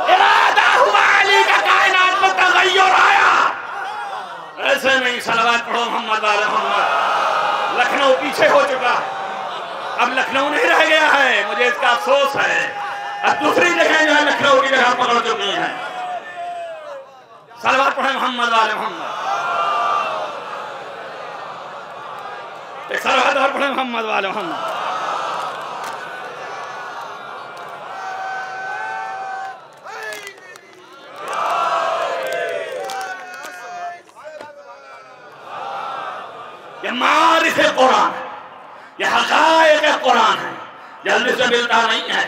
Speaker 2: ارادہ ہوا علی کا، کائنات میں تغیر آیا۔ ایسے نہیں، صلوات پڑھو محمد والے محمد۔ لکھنؤ پیچھے ہو چکا، اب لکھنؤ نہیں رہ گیا ہے، مجھے اس کا افسوس ہے۔ اب دوسری جگہ جو ہے لکھنؤ کی جگہ پکڑ چکی ہیں۔ صلوات پڑھیں محمد والے محمد، ایک صلوات اور پڑھیں محمد والے محمد۔ یہ معارف قرآن ہے، یہ حقائق قرآن ہے، جلدی سے ملتا نہیں ہے،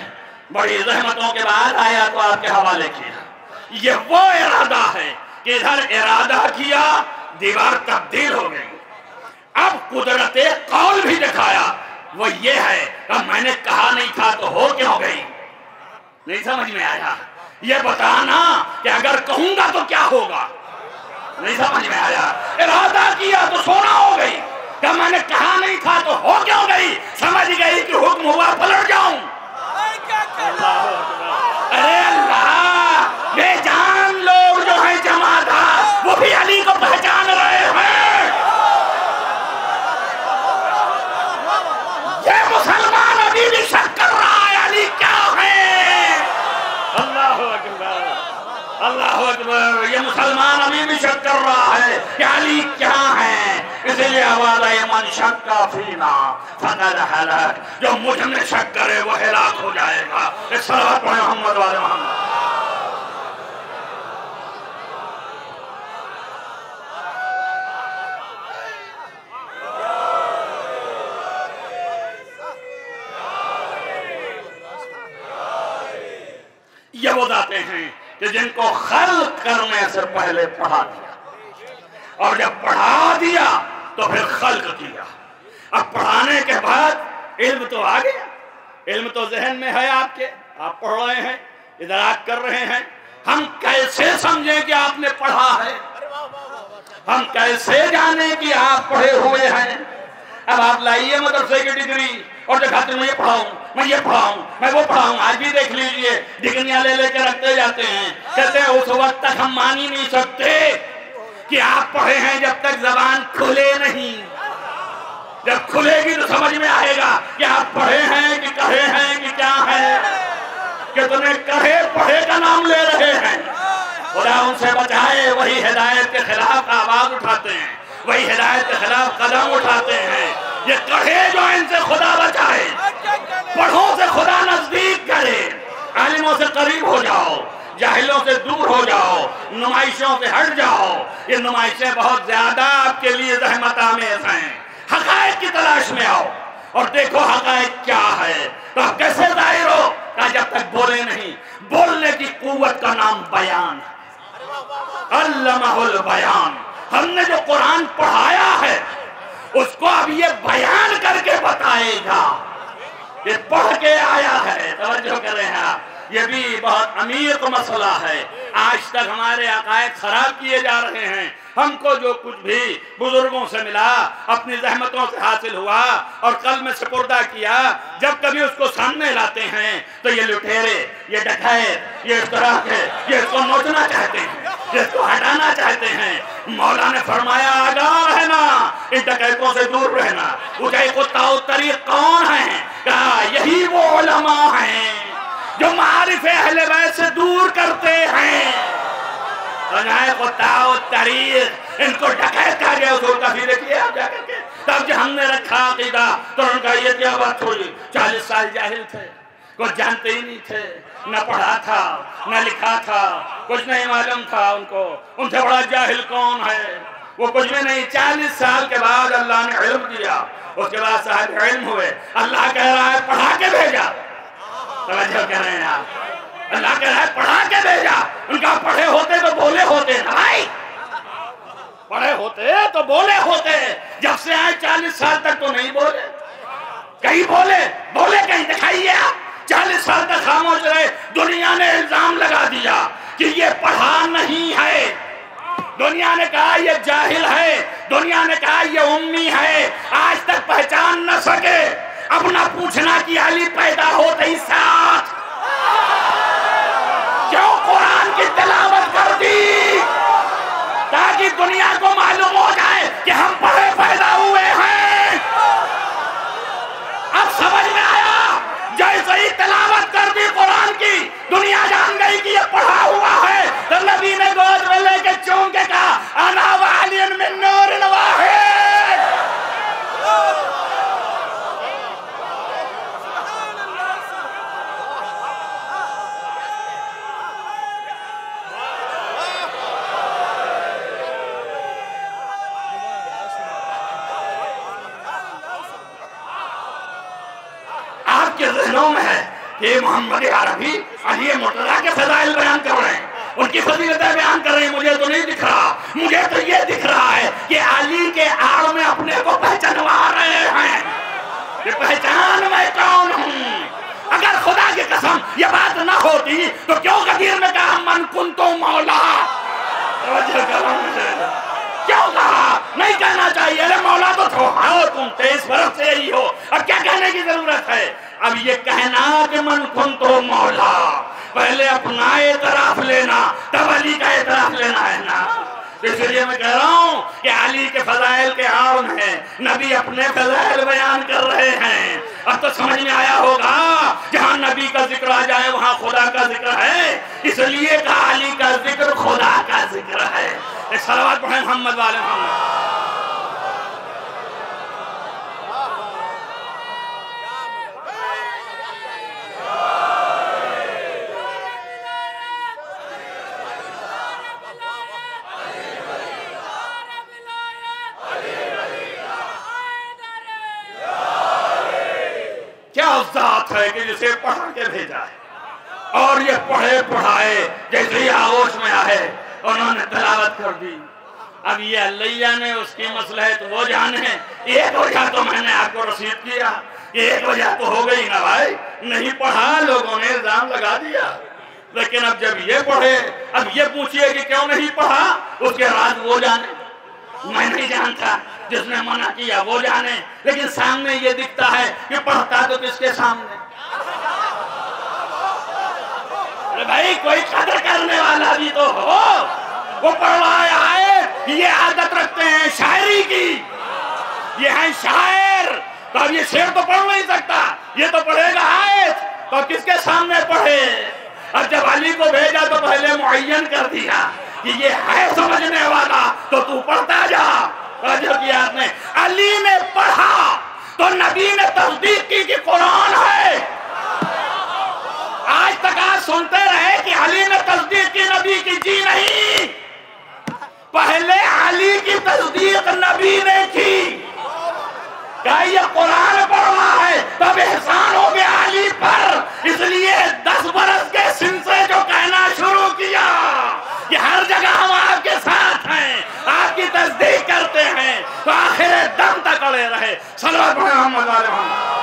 Speaker 2: بڑی زحمتوں کے بعد آیا تو آپ کے حوالے کیا۔ یہ وہ ارادہ ہے کہ ادھر ارادہ کیا، دیوار تبدیل ہو گئی۔ اب قدرت قول بھی دکھایا، وہ یہ ہے کہ میں نے کہا نہیں تھا تو ہو کیوں گئی؟ نہیں سمجھ میں آیا؟ یہ بتانا کہ اگر کہوں گا تو کیا ہوگا؟ نہیں سمجھ میں آیا؟ ارادہ کیا تو سونا ہو گئی، کہ میں نے کہا نہیں تھا تو ہو کیوں گئی؟ سمجھ گئی کہ حکم ہوا پلٹ جاؤں۔ ارے اللہ، بے جان لوگ جو ہیں جماعت وہ بھی علی کو پہچان رہے ہیں۔ یہ مسلمان ابھی بھی شک کر رہا ہے علی کیا ہے۔ اللہ اکبر، اللہ اکبر۔ یہ مسلمان ابھی بھی شک کر رہا ہے کہ علی کیا ہے۔ اس لیے حوالہ من شک فینا فقد ہلک، جو مجھ میں شک کرے وہ ہلاک ہو جائے گا۔ اس صلوات پڑھیں محمد والے محمد۔ یہ وہ ذاتیں ہیں کہ جن کو خلق کرنے سے پہلے پڑھا دیا، اور جب پڑھا دیا تو پھر خلق کیا۔ اب پڑھانے کے بعد علم تو آ گیا، علم تو ذہن میں ہے آپ کے، آپ پڑھ رہے ہیں، ادراک کر رہے ہیں۔ ہم کیسے سمجھیں کہ آپ نے پڑھا ہے؟ ہم کیسے جانیں کہ آپ پڑھے ہوئے ہیں؟ اب آپ لائیے مدرسے کی ڈگری اور دکھاتے ہیں میں یہ پڑھاؤں، میں یہ پڑھاؤں، میں وہ پڑھاؤں۔ آج بھی دیکھ لیجئے ڈگریاں لے لے کے رکھتے جاتے ہیں، کہتے ہیں اس وقت تک ہم مان ہی نہیں سکتے کہ آپ پڑھے ہیں جب تک زبان کھلے نہیں۔ جب کھلے گی تو سمجھ میں آئے گا کہ آپ پڑھے ہیں کہ کہے ہیں کہ کیا ہے، کہ تمہیں کہے پڑھے کا نام لے رہے ہیں۔ خدا ان سے بچائے، وہی ہدایت کے خلاف آواز اٹھاتے ہیں، وہی ہدایت کے خلاف قدم اٹھاتے ہیں۔ یہ کہے جو ان سے خدا بچائے، پڑھوں سے خدا نزدیک کرے، عالموں سے قریب ہو جاؤ، جاہلوں سے دور ہو جاؤ، نمائشوں سے ہٹ جاؤ۔ یہ نمائشیں بہت زیادہ آپ کے لیے زحمت آمیز ہیں۔ حقائق کی تلاش میں آؤ اور دیکھو حقائق کیا ہے. تو آپ کیسے ظاہر ہو؟ کہا جب تک بولے نہیں. بولنے کی قوت کا نام بیان ہے. علمہ البیان. ہم نے جو قرآن پڑھایا ہے اس کو اب یہ بیان کر کے بتائے گا. یہ پڑھ کے آیا ہے. توجہ کریں آپ, یہ بھی بہت عمیق مسئلہ ہے. آج تک ہمارے عقائد خراب کیے جا رہے ہیں. ہم کو جو کچھ بھی بزرگوں سے ملا, اپنی زحمتوں سے حاصل ہوا اور قلب میں سپردہ کیا, جب کبھی اس کو سامنے لاتے ہیں تو یہ لٹیرے, یہ ڈکیت, یہ اس طرح کے, یہ اس کو نوچنا چاہتے ہیں, یہ اس کو ہٹانا چاہتے ہیں. مولا نے فرمایا آگاہ رہنا, ان ڈکیتوں سے دور رہنا. پوچھا قطاع الطریق کون ہیں؟ کہا یہی وہ علماء ہیں جو معارف اہل بیت سے دور کرتے ہیں. قطاع الطریق ان کو ڈکیت کہا گیا. اصول کافی دیکھیے آپ جا کر کے. تب جب ہم نے رکھا عقیدہ تو ان کا یہ کیا بات ہوئی. 40 سال جاہل تھے, کچھ جانتے ہی نہیں تھے, نہ پڑھا تھا نہ لکھا تھا, کچھ نہیں معلوم تھا ان کو. ان سے بڑا جاہل کون ہے؟ وہ کچھ بھی نہیں. 40 سال کے بعد اللہ نے علم دیا, اس کے بعد صاحب علم ہوئے. اللہ کہہ رہا ہے پڑھا کے بھیجا. توجہ کر رہے ہیں آپ, اللہ کہہ رہا ہے پڑھا کے بھیجا. ان کا پڑھے ہوتے تو بولے ہوتے نا بھائی, پڑھے ہوتے تو بولے ہوتے. جب سے آئے 40 سال تک تو نہیں بولے. کہیں بولے کہیں دکھائیے آپ. 40 سال تک خاموش رہے. دنیا نے الزام لگا دیا کہ یہ پڑھا نہیں ہے. دنیا نے کہا یہ جاہل ہے. دنیا نے کہا یہ امی ہے. آج تک پہچان نہ سکے. اب نہ پوچھنا کہ علی پیدا ہوتے ہی ساتھ کیوں قرآن کی تلاوت کر دی, تاکہ دنیا کو معلوم ہو جائے کہ ہم پڑھے پیدا ہوئے ہیں. اب سمجھ میں آیا. جیسے ہی تلاوت کر دی قرآن کی, دنیا جان گئی کہ یہ پڑھا ہوا ہے. تو نبی نے گود میں لے کے چون کے کہا انا وعلی من نور واحد. میں ہے کہ محمد عربی علی مرتضیٰ کے فضائل بیان کر رہے ہیں, ان کی فضیلتیں بیان کر رہے ہیں. مجھے تو نہیں دکھ رہا. مجھے تو یہ دکھ رہا ہے کہ علی کے آڑ میں اپنے کو پہچانوا رہے ہیں کہ پہچان میں کون ہوں. اگر خدا کی قسم یہ بات نہ ہوتی تو کیوں غدیر میں کہا من کنتو مولا. کیوں کہا؟ نہیں کہنا چاہیے ارے مولا تو ہو تم 23 برس سے یہی ہو. اب کیا کہنے کی ضرورت ہے؟ اب یہ کہنا کہ من کنتو مولا, پہلے اپنا اعتراف لینا تب علی کا اعتراف لینا ہے نا. اس لیے میں کہہ رہا ہوں کہ علی کے فضائل کے آڑ میں نبی اپنے فضائل بیان کر رہے ہیں. اب تو سمجھ میں آیا ہوگا جہاں نبی کا ذکر آ جائے وہاں خدا کا ذکر ہے, اس لیے کہ علی کا ذکر خدا کا ذکر ہے. ایک صلوات پڑھیں محمد والے محمد. ذات ہے کہ جسے پڑھا کے بھیجا ہے اور یہ پڑھے پڑھائے جیسے ہی آغوش میں آئے انہوں نے تلاوت کر دی. اب یہ اللہ نے اس کی مصلحت وہ جانے. ایک وجہ تو میں نے آپ کو رسید کیا کہ ایک وجہ تو ہو گئی نا بھائی, نہیں پڑھا لوگوں نے الزام لگا دیا. لیکن اب جب یہ پڑھے, اب یہ پوچھئے کہ کیوں نہیں پڑھا, اس کے راز وہ جانے. میں نہیں جانتا, جس نے منع کیا وہ جانے. لیکن سامنے یہ دکھتا ہے کہ پڑھتا تو کس کے سامنے. بھائی کوئی قدر کرنے والا بھی تو ہو. وہ پڑھ رہا ہے, یہ عادت رکھتے ہیں شاعری کی, یہ ہیں شاعر. تو اب یہ شعر تو پڑھ نہیں سکتا, یہ تو پڑھے گا آیت. تو کس کے سامنے پڑھے؟ اب جب علی کو بھیجا تو پہلے معین کر دیا کہ یہ ہے سمجھنے والا تو تو پڑھتا جا. جو کیا آپ نے, علی نے پڑھا تو نبی نے تصدیق کی کہ قرآن ہے. آج تک آپ سنتے رہے کہ علی نے تصدیق کی نبی کی, جی نہیں, پہلے علی کی تصدیق نبی نے کی. کہا یہ قرآن پڑھ رہا تو آخر دم تک اڑے رہے. صلوات پڑھیں محمد والے محمد.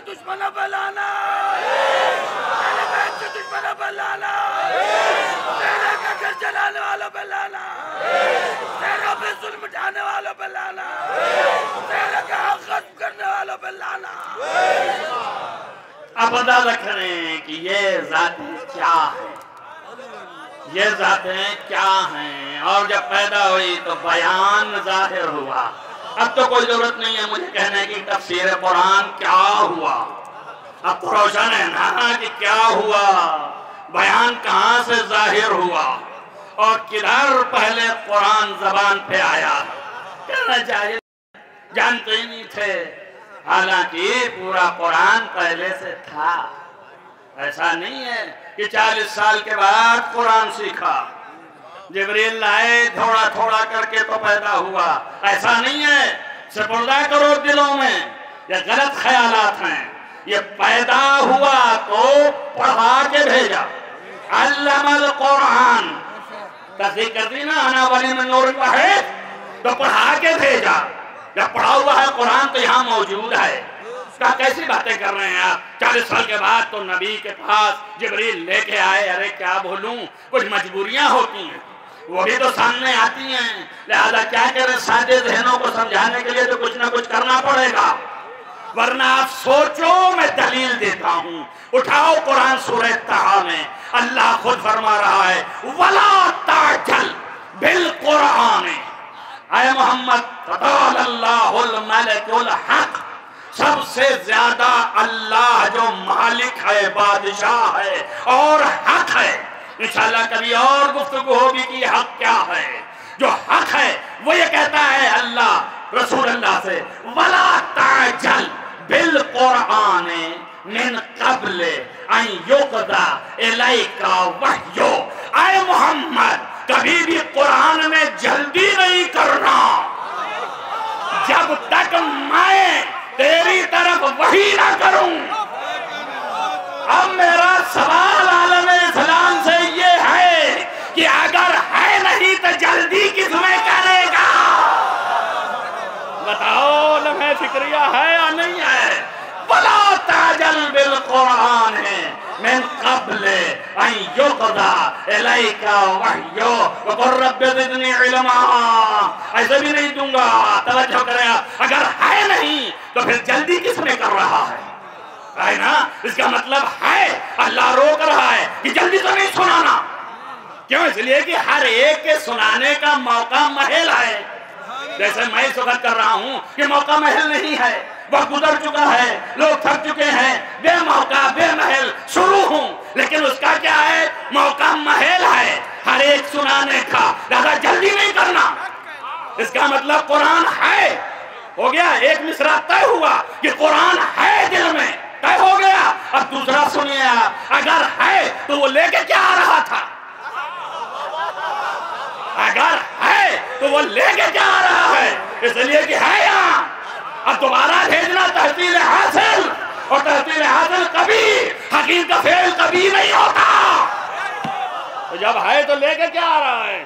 Speaker 2: دشمنوں پہ لانا، اہل بیت کے دشمنوں پہ لانا، تیرے کا گھر جلانے والوں پہ لانا، تیرے پہ ظلم اٹھانے والوں پہ لانا، تیرے کا حق غصب کرنے والوں پہ لانا. آپ اندازہ کریں کہ یہ ذاتیں کیا ہیں، یہ ذاتیں کیا ہیں. اور جب پیدا ہوئی تو بیان ظاہر ہوا. اب تو کوئی ضرورت نہیں ہے مجھے کہنے کی تفسیر قرآن کیا ہوا. اب تو روشن ہے نا کہ کیا ہوا، بیان کہاں سے ظاہر ہوا اور کدھر پہلے قرآن زبان پہ آیا. کہنا چاہیے جانتے ہی نہیں تھے، حالانکہ پورا قرآن پہلے سے تھا. ایسا نہیں ہے کہ 40 سال کے بعد قرآن سیکھا، جبریل لائے تھوڑا تھوڑا کر کے تو پیدا ہوا. ایسا نہیں ہے. سپردہ کرو دلوں میں، یہ غلط خیالات ہیں. یہ پیدا ہوا تو پڑھا کے بھیجا. علم القرآن، تصدیق کرتی نا انا ولی من نور واحد، تو پڑھا کے بھیجا. جب پڑھا ہوا ہے قرآن تو یہاں موجود ہے. کیسی باتیں کر رہے ہیں آپ؟ 40 سال کے بعد تو نبی کے پاس جبریل لے کے آئے. ارے کیا بولوں، کچھ مجبوریاں ہوتی ہیں، وہ بھی تو سامنے آتی ہیں. لہذا کیا کریں، سادے ذہنوں کو سمجھانے کے لیے تو کچھ نہ کچھ کرنا پڑے گا. ورنہ آپ سوچو، میں دلیل دیتا ہوں. اٹھاؤ قرآن سورہ طٰہٰ میں اللہ خود فرما رہا ہے وَلَا تَعْجَلْ بِالْقُرْآنِ. اے محمد، تَعَالَى اللَّهُ الْمَلِكُ الْحَقُّ، سب سے زیادہ اللہ جو مالک ہے، بادشاہ ہے اور حق ہے. انشاءاللہ کبھی اور گفتگو ہوگی کہ یہ حق کیا ہے. جو حق ہے وہ یہ کہتا ہے اللہ رسول اللہ سے وَلَا تَعْجَلْ بِالْقُرْآنِ مِنْ قَبْلِ أَنْ يُقْضَى إِلَيْكَ وَحْيُهُ. اے محمد، کبھی بھی قرآن میں جلدی نہیں کرنا جب تک میں تیری طرف وحی نہ کروں. اب میرا سوال عالم اسلام سے یہ ہے کہ اگر ہے نہیں تو جلدی کس میں کرے گا؟ بتاؤ، لمحہ فکریہ ہے یا نہیں ہے؟ وَلَا تَعْجَلْ بِالْقُرْآنِ مِنْ قَبْلِ أَنْ يُقْضَى إِلَيْكَ وَحْيُهُ وَقُلْ رَبِّ زِدْنِي عِلْمًا. ایسے بھی نہیں دوں گا. توجہ کرے، اگر ہے نہیں تو پھر جلدی کس میں کر رہا ہے؟ ہے نا؟ اس کا مطلب ہے اللہ روک رہا ہے کہ جلدی تو نہیں سنانا. کیوں؟ اس لیے کہ ہر ایک کے سنانے کا موقع محل ہے. جیسے میں اس وقت کر رہا ہوں کہ موقع محل نہیں ہے، وقت گزر چکا ہے، لوگ تھک چکے ہیں، بے موقع بے محل شروع ہوں. لیکن اس کا کیا ہے؟ موقع محل ہے ہر ایک سنانے کا. لہذا جلدی نہیں کرنا.
Speaker 3: اس کا مطلب قرآن ہے، ہو گیا، ایک مصرع طے ہوا کہ قرآن ہے دل میں، طے ہو گیا۔ اب دوسرا سنیے آپ، اگر ہے تو وہ لے کے کیا آ رہا تھا؟ اگر ہے تو وہ لے کے کیا آ رہا ہے؟ اس لیے کہ ہے یہاں، اب دوبارہ بھیجنا تحصیل حاصل، اور تحصیل حاصل کبھی حکیم کا فعل کبھی نہیں ہوتا۔ تو جب ہے تو لے کے کیا آ رہا ہے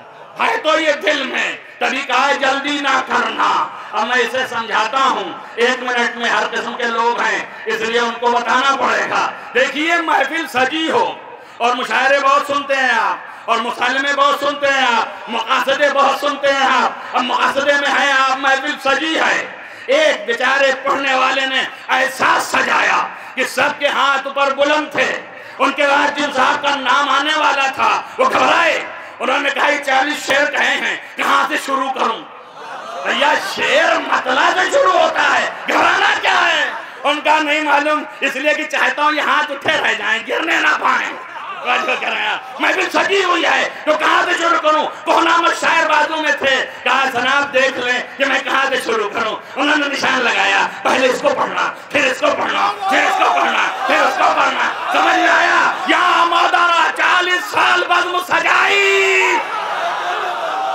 Speaker 3: تو یہ دل میں، تبھی کہا ہے جلدی نہ کرنا۔ اب میں اسے سمجھاتا ہوں، 1 منٹ میں، ہر قسم کے لوگ ہیں اس لیے ان کو بتانا پڑے گا۔ دیکھیے محفل سجی ہو اور مشاعرے بہت سنتے ہیں آپ، اور مکالمے بہت سنتے ہیں آپ، مقاصدے بہت سنتے ہیں آپ، اب مقاصدے میں ہیں آپ، محفل سجی ہے، ایک بیچارے پڑھنے والے نے احساس سجایا کہ سب کے ہاتھ اوپر بلند تھے، ان کے بعد جن صاحب کا نام آنے والا تھا وہ گھبرائے، انہوں نے کہا 40 شعر کہے ہیں، کہاں سے شروع کروں؟ یا شعر مطلع سے شروع ہوتا ہے، گھبرانا کیا ہے؟ ان کا نہیں معلوم، اس لیے کہ چاہتا ہوں یہ ہاتھ اٹھے رہ جائیں، گرنے نہ پائیں۔ محفل سجی ہوئی ہے تو کہاں سے شروع کروں؟ کوہنامہ شاعر بازو میں تھے، کہا جناب دیکھ لیں کہ میں کہاں سے شروع کروں۔ انہوں نے نشان لگایا، پہلے اس کو پڑھنا، پھر اس کو پڑھنا، پھر اس کو پڑھنا، پھر اس کو پڑھنا۔ سمجھ میں آیا؟ یا مادارا 40 سال بزم سجائی،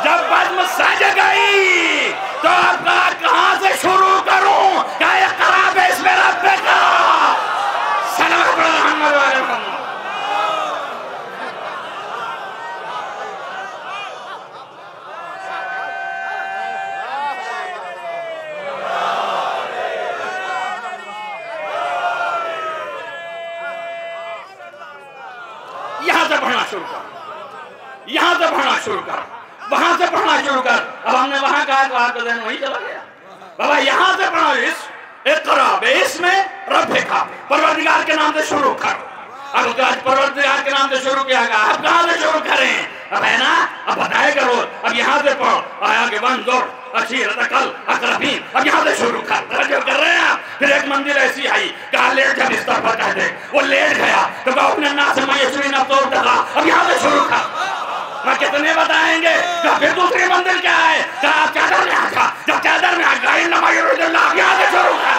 Speaker 3: جب بزم سج گئی تو اب کہاں سے شروع کروں؟ کہا اقرا باسم ربک، صلوات محمد علیہ وسلم۔ یہاں سے پڑھنا شروع کر، یہاں سے پڑھنا شروع کر، وہاں سے پڑھنا شروع کر۔ اب ہم نے وہاں کہا تو آپ کا ذہن وہیں چلا گیا۔ بابا یہاں سے پڑھو، اقرا باسم ربک، پروردگار کے نام سے شروع کر۔ اب پروردگار کے نام سے شروع کیا گیا، اب کہاں سے شروع کریں؟ اب ہے نا، اب بتائے کرو، اب یہاں سے پڑھو، آیا کہ وانظر عشیرتکل اقربین، اب یہاں سے شروع کر، توجہ کر رہے ہیں آپ؟ پھر ایک منزل ایسی آئی، کہا لیٹ جا بستر پر، کہہ دے، وہ لیٹ گیا تو کہا اپنے ناس میں یسوی نفسور دکھا، اب یہاں سے شروع کر۔ میں کتنے بتائیں گے؟ کہا پھر دوسری منزل کیا ہے؟ کہا آپ چادر میں آ جا، جب چادر میں آ گا انما یرید اللہ، اب یہاں سے شروع کر۔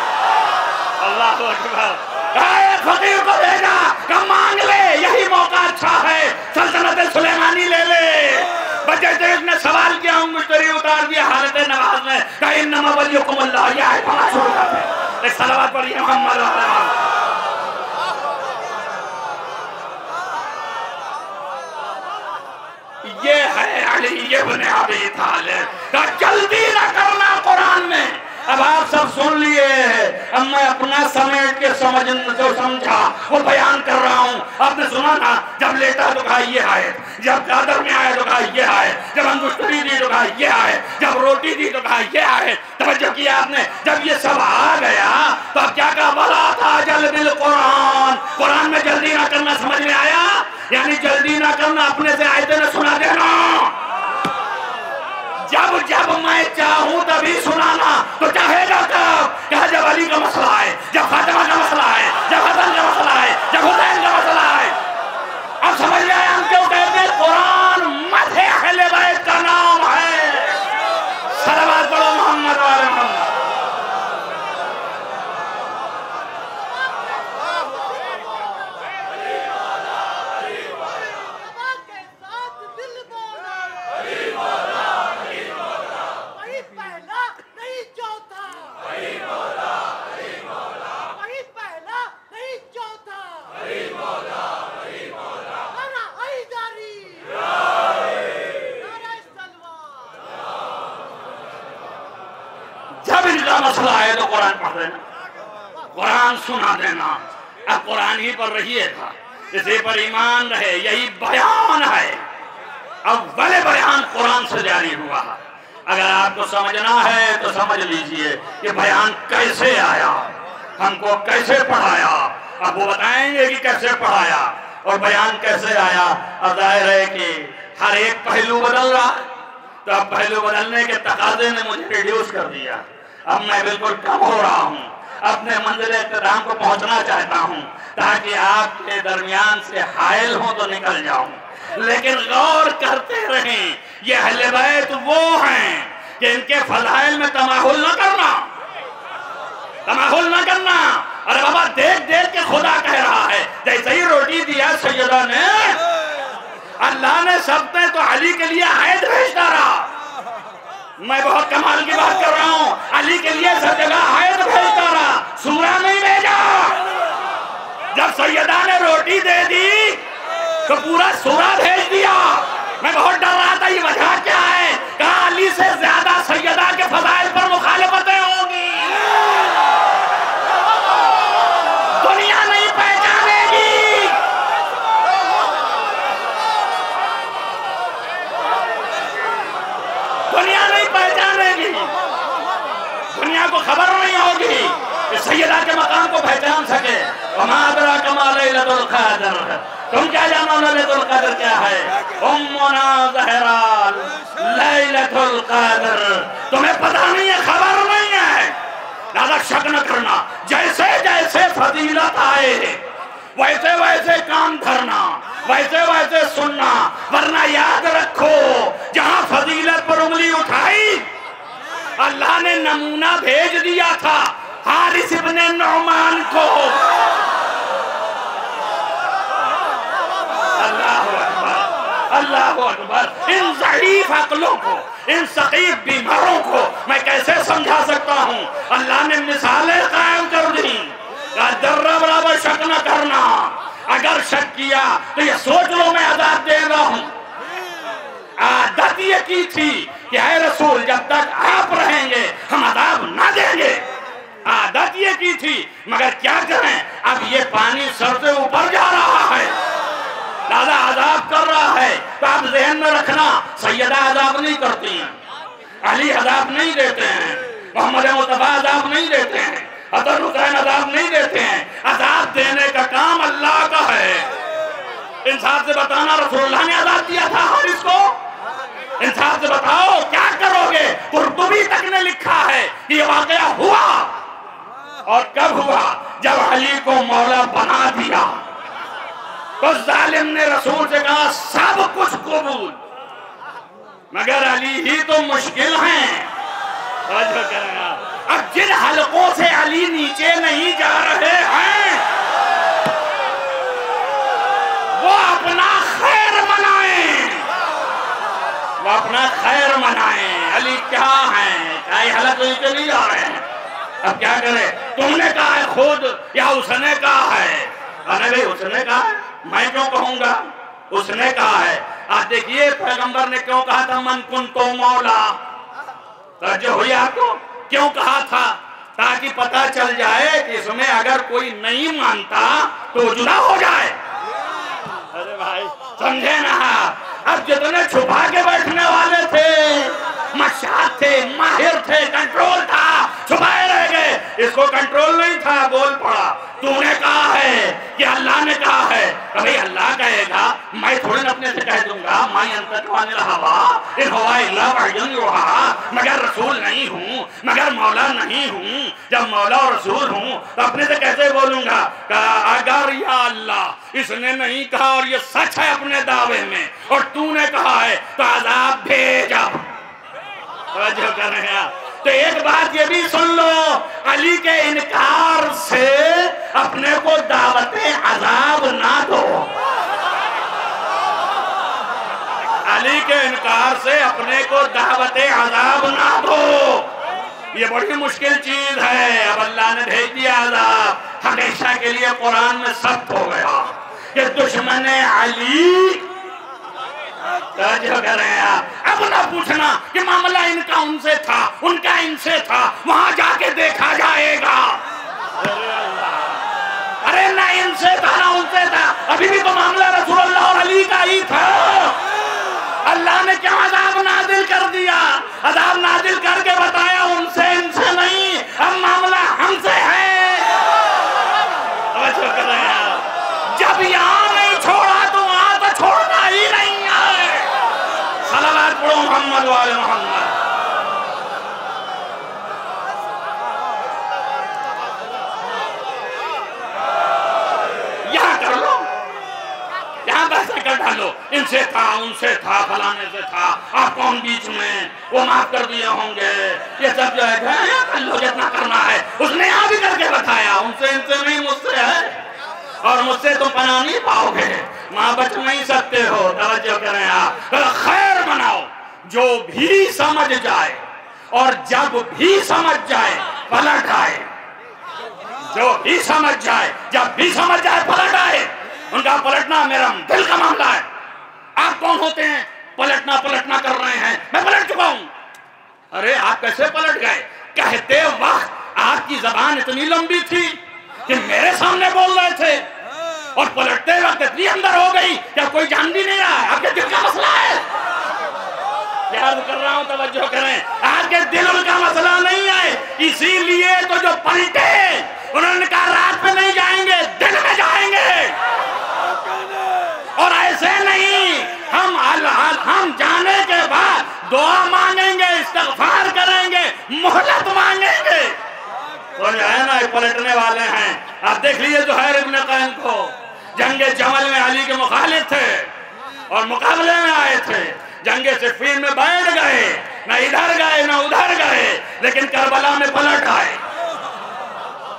Speaker 3: اللہ اکبر۔ کہا ایک فقیر کو بھیجا کہ مانگ لے، یہی موقع اچھا ہے، سلطنت سلیمانی لے لے۔ بچے اس نے سوال کیا، ہوں مشتری اتار دیا حالت نواز میں، کہا انما ولیکم اللہ، یہ ہے پڑھنا شروع کرتے ہیں۔ ایک صلوات پڑھیے محمد علیہ وسلم۔ یہ ہے علی ابن ابی طالب، کہا جلدی نہ کرنا قرآن میں۔ اب آپ سب سن لیے، اب میں اپنا سمیٹ کے جو سمجھا وہ بیان کر رہا ہوں۔ آپ نے سنا نا، جب لیٹا تو کہا یہ آئے، جب چادر میں آئے تو کہا یہ آئے، جب انگشتری دی تو کہا یہ آئے، جب روٹی دی تو کہا یہ آئے۔ توجہ کیا آپ نے؟ جب یہ سب آ گیا تو اب کیا کہا؟ وَلَا تَعْجَلْ بِالْقُرْآنِ، قرآن میں جلدی نہ کرنا، سمجھ میں آیا؟ یعنی جلدی نہ کرنا، اپنے سے آیتیں نہ سنا دینا، جب میں چاہوں تبھی سنانا۔ تو چاہے گا کب؟ کہا جب علی کا مسئلہ ہے، جب فاطمہ کا مسئلہ ہے، جب حسن کا مسئلہ ہے، جب حسین کا مسئلہ ہے۔ اب سمجھ میں آیا ہم کیوں کہتے ہیں قرآن مدح اہل بیت کا نام ہے؟ صلوات پڑھو محمد علیہ وسلم۔ جب ان کا مسئلہ ہے تو قرآن پڑھ دینا، قرآن سنا دینا۔ اب قرآن ہی پر رہیے گا، اسی پر ایمان رہے، یہی بیان ہے۔ اول بیان قرآن سے جاری ہوا۔ اگر آپ کو سمجھنا ہے تو سمجھ لیجئے کہ بیان کیسے آیا، ہم کو کیسے پڑھایا۔ اب وہ بتائیں گے کہ کیسے پڑھایا اور بیان کیسے آیا۔ اب ظاہر ہے کہ ہر ایک پہلو بدل رہا ہے، تو اب پہلو بدلنے کے تقاضے نے مجھے ریڈیوس کر دیا۔ اب میں بالکل کم ہو رہا ہوں، اپنے منزل اختتام کو پہنچنا چاہتا ہوں تاکہ آپ کے درمیان سے حائل ہوں تو نکل جاؤں۔ لیکن غور کرتے رہیں، یہ اہل بیت وہ ہیں کہ ان کے فضائل میں تماحل نہ کرنا، تماحل نہ کرنا۔ ارے بابا دیکھ دیکھ کے خدا کہہ رہا ہے، جیسے ہی روٹی دیا سیدہ نے، اللہ نے سبتے تو علی کے لیے عائد بھیج ڈالا۔ میں بہت کمال کی بات کر رہا ہوں، علی کے لیے سب جگہ عائد بھیج ڈالا، سورہ نہیں بھیجا۔ جب سیدہ نے روٹی دے دی تو پورا سورہ بھیج دیا۔ میں بہت ڈر رہا تھا یہ وجہ کیا ہے، کہا علی سے زیادہ سیدہ کے فضائل پر مخالفتیں ہوں گی، دنیا نہیں پہچانے گی۔ دنیا نہیں پہچانے گی، دنیا کو خبر نہیں ہوگی کہ سیدہ کے مقام کو پہچان سکے۔ وما ادراک ما لیلۃ القدر، تم کیا جانو لیلۃ القدر کیا ہے؟ امنا زہرا لیلۃ القدر، تمہیں پتہ نہیں ہے، خبر نہیں ہے، لہذا شک نہ کرنا۔ جیسے جیسے فضیلت آئے ویسے ویسے کام دھرنا، ویسے ویسے سننا، ورنہ یاد رکھو جہاں فضیلت پر انگلی اٹھائی اللہ نے نمونہ بھیج دیا تھا حارث ابن نعمان کو۔ اللہ اکبر، اللہ اکبر۔ ان ضعیف عقلوں کو، ان ثقیف بیماروں کو میں کیسے سمجھا سکتا ہوں؟ اللہ نے مثالیں قائم کر دی، ذرہ برابر شک نہ کرنا۔ اگر شک کیا تو یہ سوچ لو میں عذاب دے رہا ہوں۔ عادت یہ کی تھی کہ اے رسول جب تک آپ رہیں گے ہم عذاب نہ دیں گے، عادت یہ کی تھی، مگر کیا کریں اب یہ پانی سر سے اوپر جا رہا ہے، لہذا عذاب کر رہا ہے۔ تو آپ ذہن میں رکھنا سیدہ عذاب نہیں کرتی ہیں، علی عذاب نہیں دیتے ہیں، محمد مصطفیٰ عذاب نہیں دیتے ہیں، حضرت حسین عذاب نہیں دیتے ہیں۔ عذاب دینے کا کام اللہ کا ہے۔ انصاف سے بتانا رسول اللہ نے عذاب دیا تھا حارث کو؟ انصاف سے بتاؤ کیا کرو گے؟ قرطبی تک نے لکھا ہے کہ یہ واقعہ ہوا، اور کب ہوا؟ جب علی کو مولا بنا دیا تو ظالم نے رسول سے کہا سب کچھ قبول، مگر علی ہی تو مشکل ہیں۔ اب جن حلقوں سے علی نیچے نہیں جا رہے ہیں وہ اپنا خیر منائیں، وہ اپنا خیر منائیں۔ علی کیا ہیں؟ کئی حلق نیچے نہیں جا رہے ہیں، اب کیا کرے؟ تم نے کہا ہے خود یا اس نے کہا ہے؟ ارے بھائی اس نے کہا ہے، میں کیوں کہوں گا؟ اس نے کہا ہے۔ آج دیکھیے پیغمبر نے کیوں کہا تھا من کنتو مولا؟ توجہ ہوئی آپ کو؟ کیوں کہا تھا؟ تاکہ پتہ چل جائے کہ اس میں اگر کوئی نہیں مانتا تو جدا ہو جائے۔ ارے بھائی سمجھے نا؟ اب جتنے چھپا کے بیٹھنے والے تھے، مشاہد تھے، ماہر تھے، کنٹرول تھا، چھپائے رہ گئے۔ اس کو کنٹرول نہیں تھا، بول پڑا۔ تو نے کہا ہے کہ اللہ نے کہا ہے، کبھی اللہ کہے گا میں تھوڑے نہ اپنے سے کہہ دوں گا ما ينطق عن الهوى ان هو الا وحی یوحی، مگر رسول نہیں ہوں، مگر مولا نہیں ہوں۔ جب مولا اور رسول ہوں تو اپنے سے کیسے بولوں گا؟ اگر یا اللہ اس نے نہیں کہا اور یہ سچ ہے اپنے دعوے میں اور تو نے کہا ہے تو عذاب بھیجا۔ توجہ کر رہے ہیں؟ تو ایک بات یہ بھی سن لو، علی کے انکار سے اپنے کو دعوت عذاب نہ دو۔ علی کے انکار سے اپنے کو دعوت عذاب نہ دو، یہ بڑی مشکل چیز ہے۔ اب اللہ نے بھیج دیا عذاب، ہمیشہ کے لیے قرآن میں سخت ہو گیا کہ دشمن علی توجہ کر رہے ہیں۔ اب نہ پوچھنا کہ معاملہ ان کا ان سے تھا، ان کا ان سے تھا، وہاں جا کے دیکھا جائے گا۔ ارے نہ ان سے تھا نہ ان سے تھا، ابھی بھی تو معاملہ رسول اللہ اور علی کا ہی تھا۔ اللہ نے کیا عذاب نازل کر دیا؟ عذاب نازل کر کے بتایا ان سے نہیں، اب معاملہ ہم سے ہے۔ توجہ کر رہے ہیں؟ جب یہاں نہیں چھوڑا تو وہاں تو چھوڑنا ہی نہیں ہے۔ صلوات پڑھو محمد وآل محمد۔ یہاں کر لو، یہاں بحث کر ڈالو، ان سے تھا، ان سے تھا، فلانے سے تھا، آپ کون بیچ میں، وہ معاف کر دیے ہوں گے، یہ سب جو ہے کر لو جتنا کرنا ہے، اس نے یہاں بھی کر کے بتایا، ان سے نہیں مجھ سے ہے، اور مجھ سے تم پناہ نہیں پاؤ گے، ماں بچ نہیں سکتے ہو، توجہ کریں آپ، خیر بناؤ، جو بھی سمجھ جائے اور جب بھی سمجھ جائے پلٹ آئے، جو بھی سمجھ جائے جب بھی سمجھ جائے پلٹ آئے، ان کا پلٹنا میرا دل کا معاملہ ہے۔ آپ کون ہوتے ہیں پلٹنا کر رہے ہیں، میں پلٹ چکا ہوں۔ ارے آپ کیسے پلٹ گئے؟ کہتے وقت آپ کی زبان اتنی لمبی تھی کہ میرے سامنے بول رہے تھے، اور پلٹتے وقت اتنی اندر ہو گئی کہ کوئی جان بھی نہیں رہا ہے، آپ کے دل کا مسئلہ ہے۔ یاد کر رہا ہوں، توجہ کریں، آپ کے دل کا مسئلہ نہیں ہے، اسی لیے تو جو پلٹے انہوں نے کہا رات میں نہیں جائیں گے، دل میں جائیں گے، اور ایسے نہیں، ہم جانے کے بعد دعا مانگیں گے، استغفار کریں گے، مہلت مانگیں گے۔ تو جو ہے نا پلٹنے والے ہیں، آپ دیکھ لیجئے زہیر ابن قین کو جنگ جمل میں علی کے مخالف تھے اور مقابلے میں آئے تھے، جنگ صفین میں بیٹھ گئے، نہ ادھر گئے نہ ادھر گئے، لیکن کربلا میں پلٹ آئے۔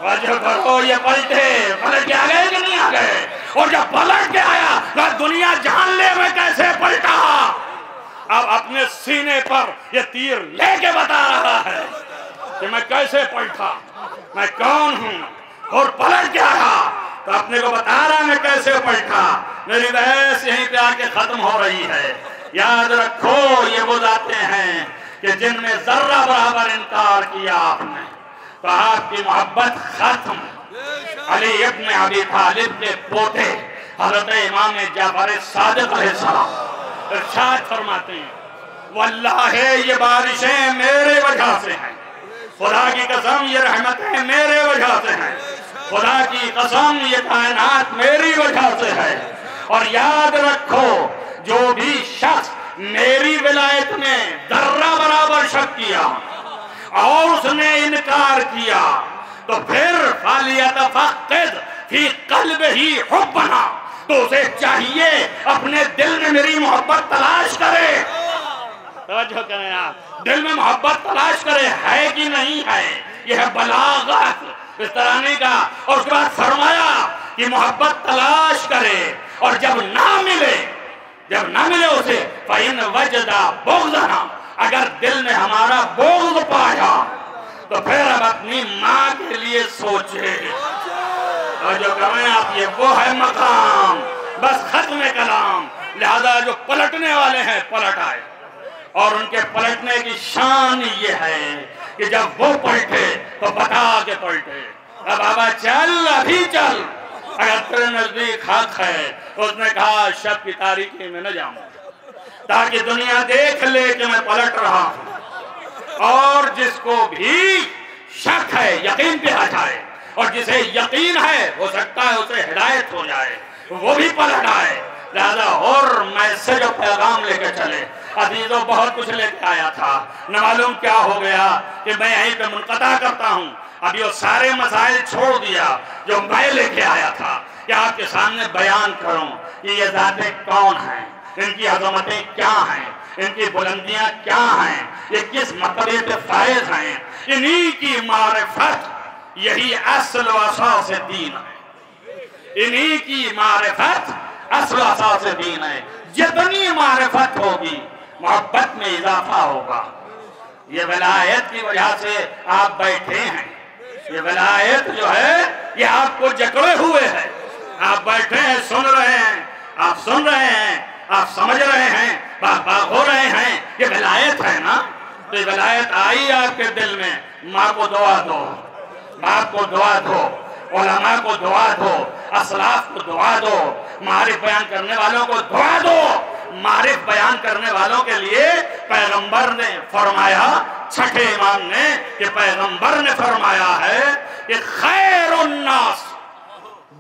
Speaker 3: واجہ کرو، یہ پلٹ کے آ گئے کہ نہیں آ گئے؟ اور جب پلٹ کے آیا تو دنیا جان لے میں کیسے پلٹا، اب اپنے سینے پر یہ تیر لے کے بتا رہا ہے کہ میں کیسے پلٹا، میں کون ہوں، اور پلٹ کے آیا تو اپنے کو بتا رہا میں کیسے پلٹا۔ میری بحث یہیں پہ آ کے ختم ہو رہی ہے۔ یاد رکھو، یہ وہ ذاتیں ہیں کہ جن میں ذرہ برابر انکار کیا آپ نے تو آپ کی محبت ختم۔ علی ابن ابی طالب کے پوتے حضرت امام جعفر صادق علیہ السلام ارشاد فرماتے ہیں، واللہ یہ بارشیں میرے وجہ سے ہیں، خدا کی قسم یہ رحمتیں میرے وجہ سے ہیں، خدا کی قسم یہ کائنات میری وجہ سے ہے۔ اور یاد رکھو، جو بھی شخص میری ولایت میں ذرہ برابر شک کیا اور اس نے انکار کیا تو پھر فَلْيَتَفَقِّدْ فِي قَلْبِهِ حُبَّنَا، تو اسے چاہیے اپنے دل میں میری محبت تلاش کرے۔ توجہ کریں آپ، دل میں محبت تلاش کرے، ہے کہ نہیں ہے، یہ ہے بلاغت اس طرح نہیں کہا۔ اور اس کے بعد فرمایا کہ محبت تلاش کرے، اور جب نہ ملے اسے فَإِنْ وَجَدَ بُغْضَنَا، اگر دل نے ہمارا بغض پایا تو پھر اب اپنی ماں کے لیے سوچے۔ اور جو کہیں آپ، یہ وہ ہے مقام، بس ختم کلام۔ لہذا جو پلٹنے والے ہیں پلٹ آئے، اور ان کے پلٹنے کی شان یہ ہے کہ جب وہ پلٹے تو بتا کے پلٹے، اب بابا چل، ابھی چل، اگر تیرے نزدیک حق ہے۔ اس نے کہا شب کی تاریکی میں نہ جاؤں تاکہ دنیا دیکھ لے کہ میں پلٹ رہا ہوں، اور جس کو بھی شک ہے یقین پہ آ جائے، اور جسے یقین ہے ہو سکتا ہے اسے ہدایت ہو جائے، وہ بھی پلٹ آئے۔ لہذا اور میں سے جو پیغام لے کے چلے، عزیزوں بہت کچھ لے کے آیا تھا، نہ معلوم کیا ہو گیا کہ میں یہیں پہ منقطع کرتا ہوں۔ ابھی وہ سارے مسائل چھوڑ دیا جو میں لے کے آیا تھا کہ آپ کے سامنے بیان کروں کہ یہ ذاتیں کون ہیں، ان کی عظمتیں کیا ہیں، ان کی بلندیاں کیا ہیں، یہ کس مرتبے پہ فائز ہیں۔ انہی کی معرفت یہی اصل و اساس دین ہے، انہی کی معرفت اصل و اساس دین ہے۔ جتنی معرفت ہوگی محبت میں اضافہ ہوگا۔ یہ ولایت کی وجہ سے آپ بیٹھے ہیں، یہ ولایت جو ہے یہ آپ کو جکڑے ہوئے ہے، آپ بیٹھے ہیں، سن رہے ہیں، آپ سن رہے ہیں، آپ سمجھ رہے ہیں، باغ ہو رہے ہیں، یہ ولایت ہے نا۔ تو یہ ولایت آئی آپ کے دل میں، ماں کو دعا دو، باپ کو دعا دو، علماء کو دعا دو، اسلاف کو دعا دو، معارف بیان کرنے والوں کو دعا دو۔ معارف بیان کرنے والوں کے لیے پیغمبر نے فرمایا، چھٹے امام نے، کہ پیغمبر نے فرمایا ہے کہ خیر الناس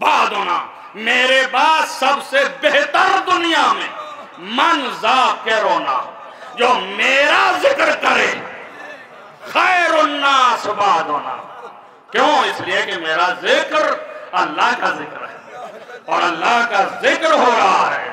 Speaker 3: بعدنا، میرے بعد سب سے بہتر دنیا میں من ذاکرنا، جو میرا ذکر کرے، خیر الناس بعدنا۔ کیوں؟ اس لیے کہ میرا ذکر اللہ کا ذکر ہے، اور اللہ کا ذکر ہو رہا ہے،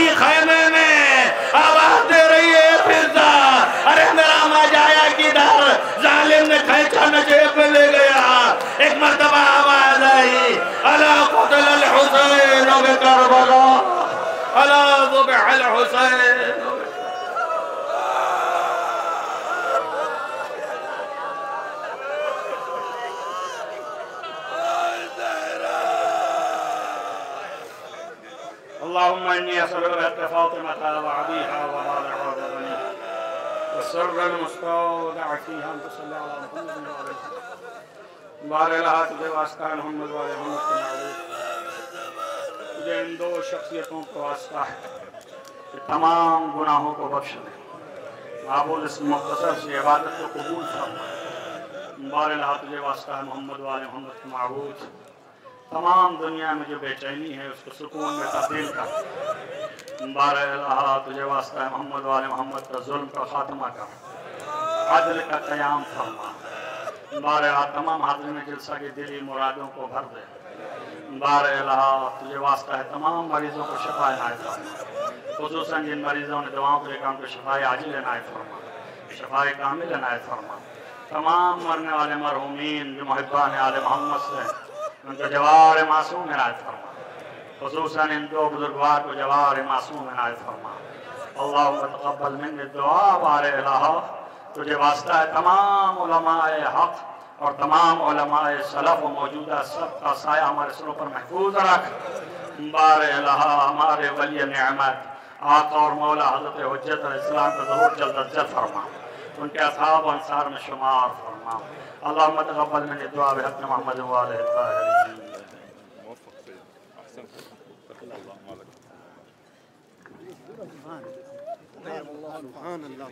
Speaker 3: ابھی خیمے میں آواز دے رہی ہے فضا، ارے میرا ماجایا کدھر، ظالم نے کھینچا نجیب میں لے گیا. ایک مرتبہ آواز آئی، الا قتل الحسین بکربلا، الا ذبح الحسین. اللهم إني أسألك بحق فاطمة وأبيها ومالها وبنيها والسر المستودع فيها أن تصلي على محمد وعلى آله بارے لہا تجھے واسطہ ہے محمد والے محمد کے معروف، تجھے ان دو شخصیتوں کو واسطہ ہے کہ تمام گناہوں کو بخش دے، معبود اس مختصر سے عبادت کو قبول فرما. بارے لہا تجھے واسطہ ہے محمد والے محمد کے معروف، تمام دنیا میں جو بے چینی ہے اس کو سکون میں تبدیل کر. بارے الہ تجھے واسطہ ہے محمد والے محمد کا ظلم کا خاتمہ کر، عدل کا قیام فرما. بارے الہ تمام حاضرین جلسہ کی دلی مرادوں کو بھر دے. بارے الہ تجھے واسطہ ہے تمام مریضوں کو شفا عنایت فرما، خصوصاً جن مریضوں نے دعاؤں کے کام کو شفا عاجل عنایت فرما، شفا کامل عنایت فرما. تمام مرنے والے مرحومین جو محبان آل محمد سے ان کو جوار معصوم عنایت فرما، خصوصاً ان دو بزرگوار کو جوار معصوم عنایت فرما. اللہم تقبل من الدعا. بارے الہ تجھے واسطہ ہے تمام علماء حق اور تمام علماء سلف و موجودہ سب کا سایہ ہمارے سروں پر محفوظ رکھ. بارے الہ ہمارے ولی نعمت آقا اور مولا حضرت حجت الاسلام کا ظہور جلد از جلد فرما، ان کے اصحاب و انصار میں شمار فرما. اللہم تقبل من الدعا بحق محمد وآلہ الطاہرین.
Speaker 1: سبحان اللہ.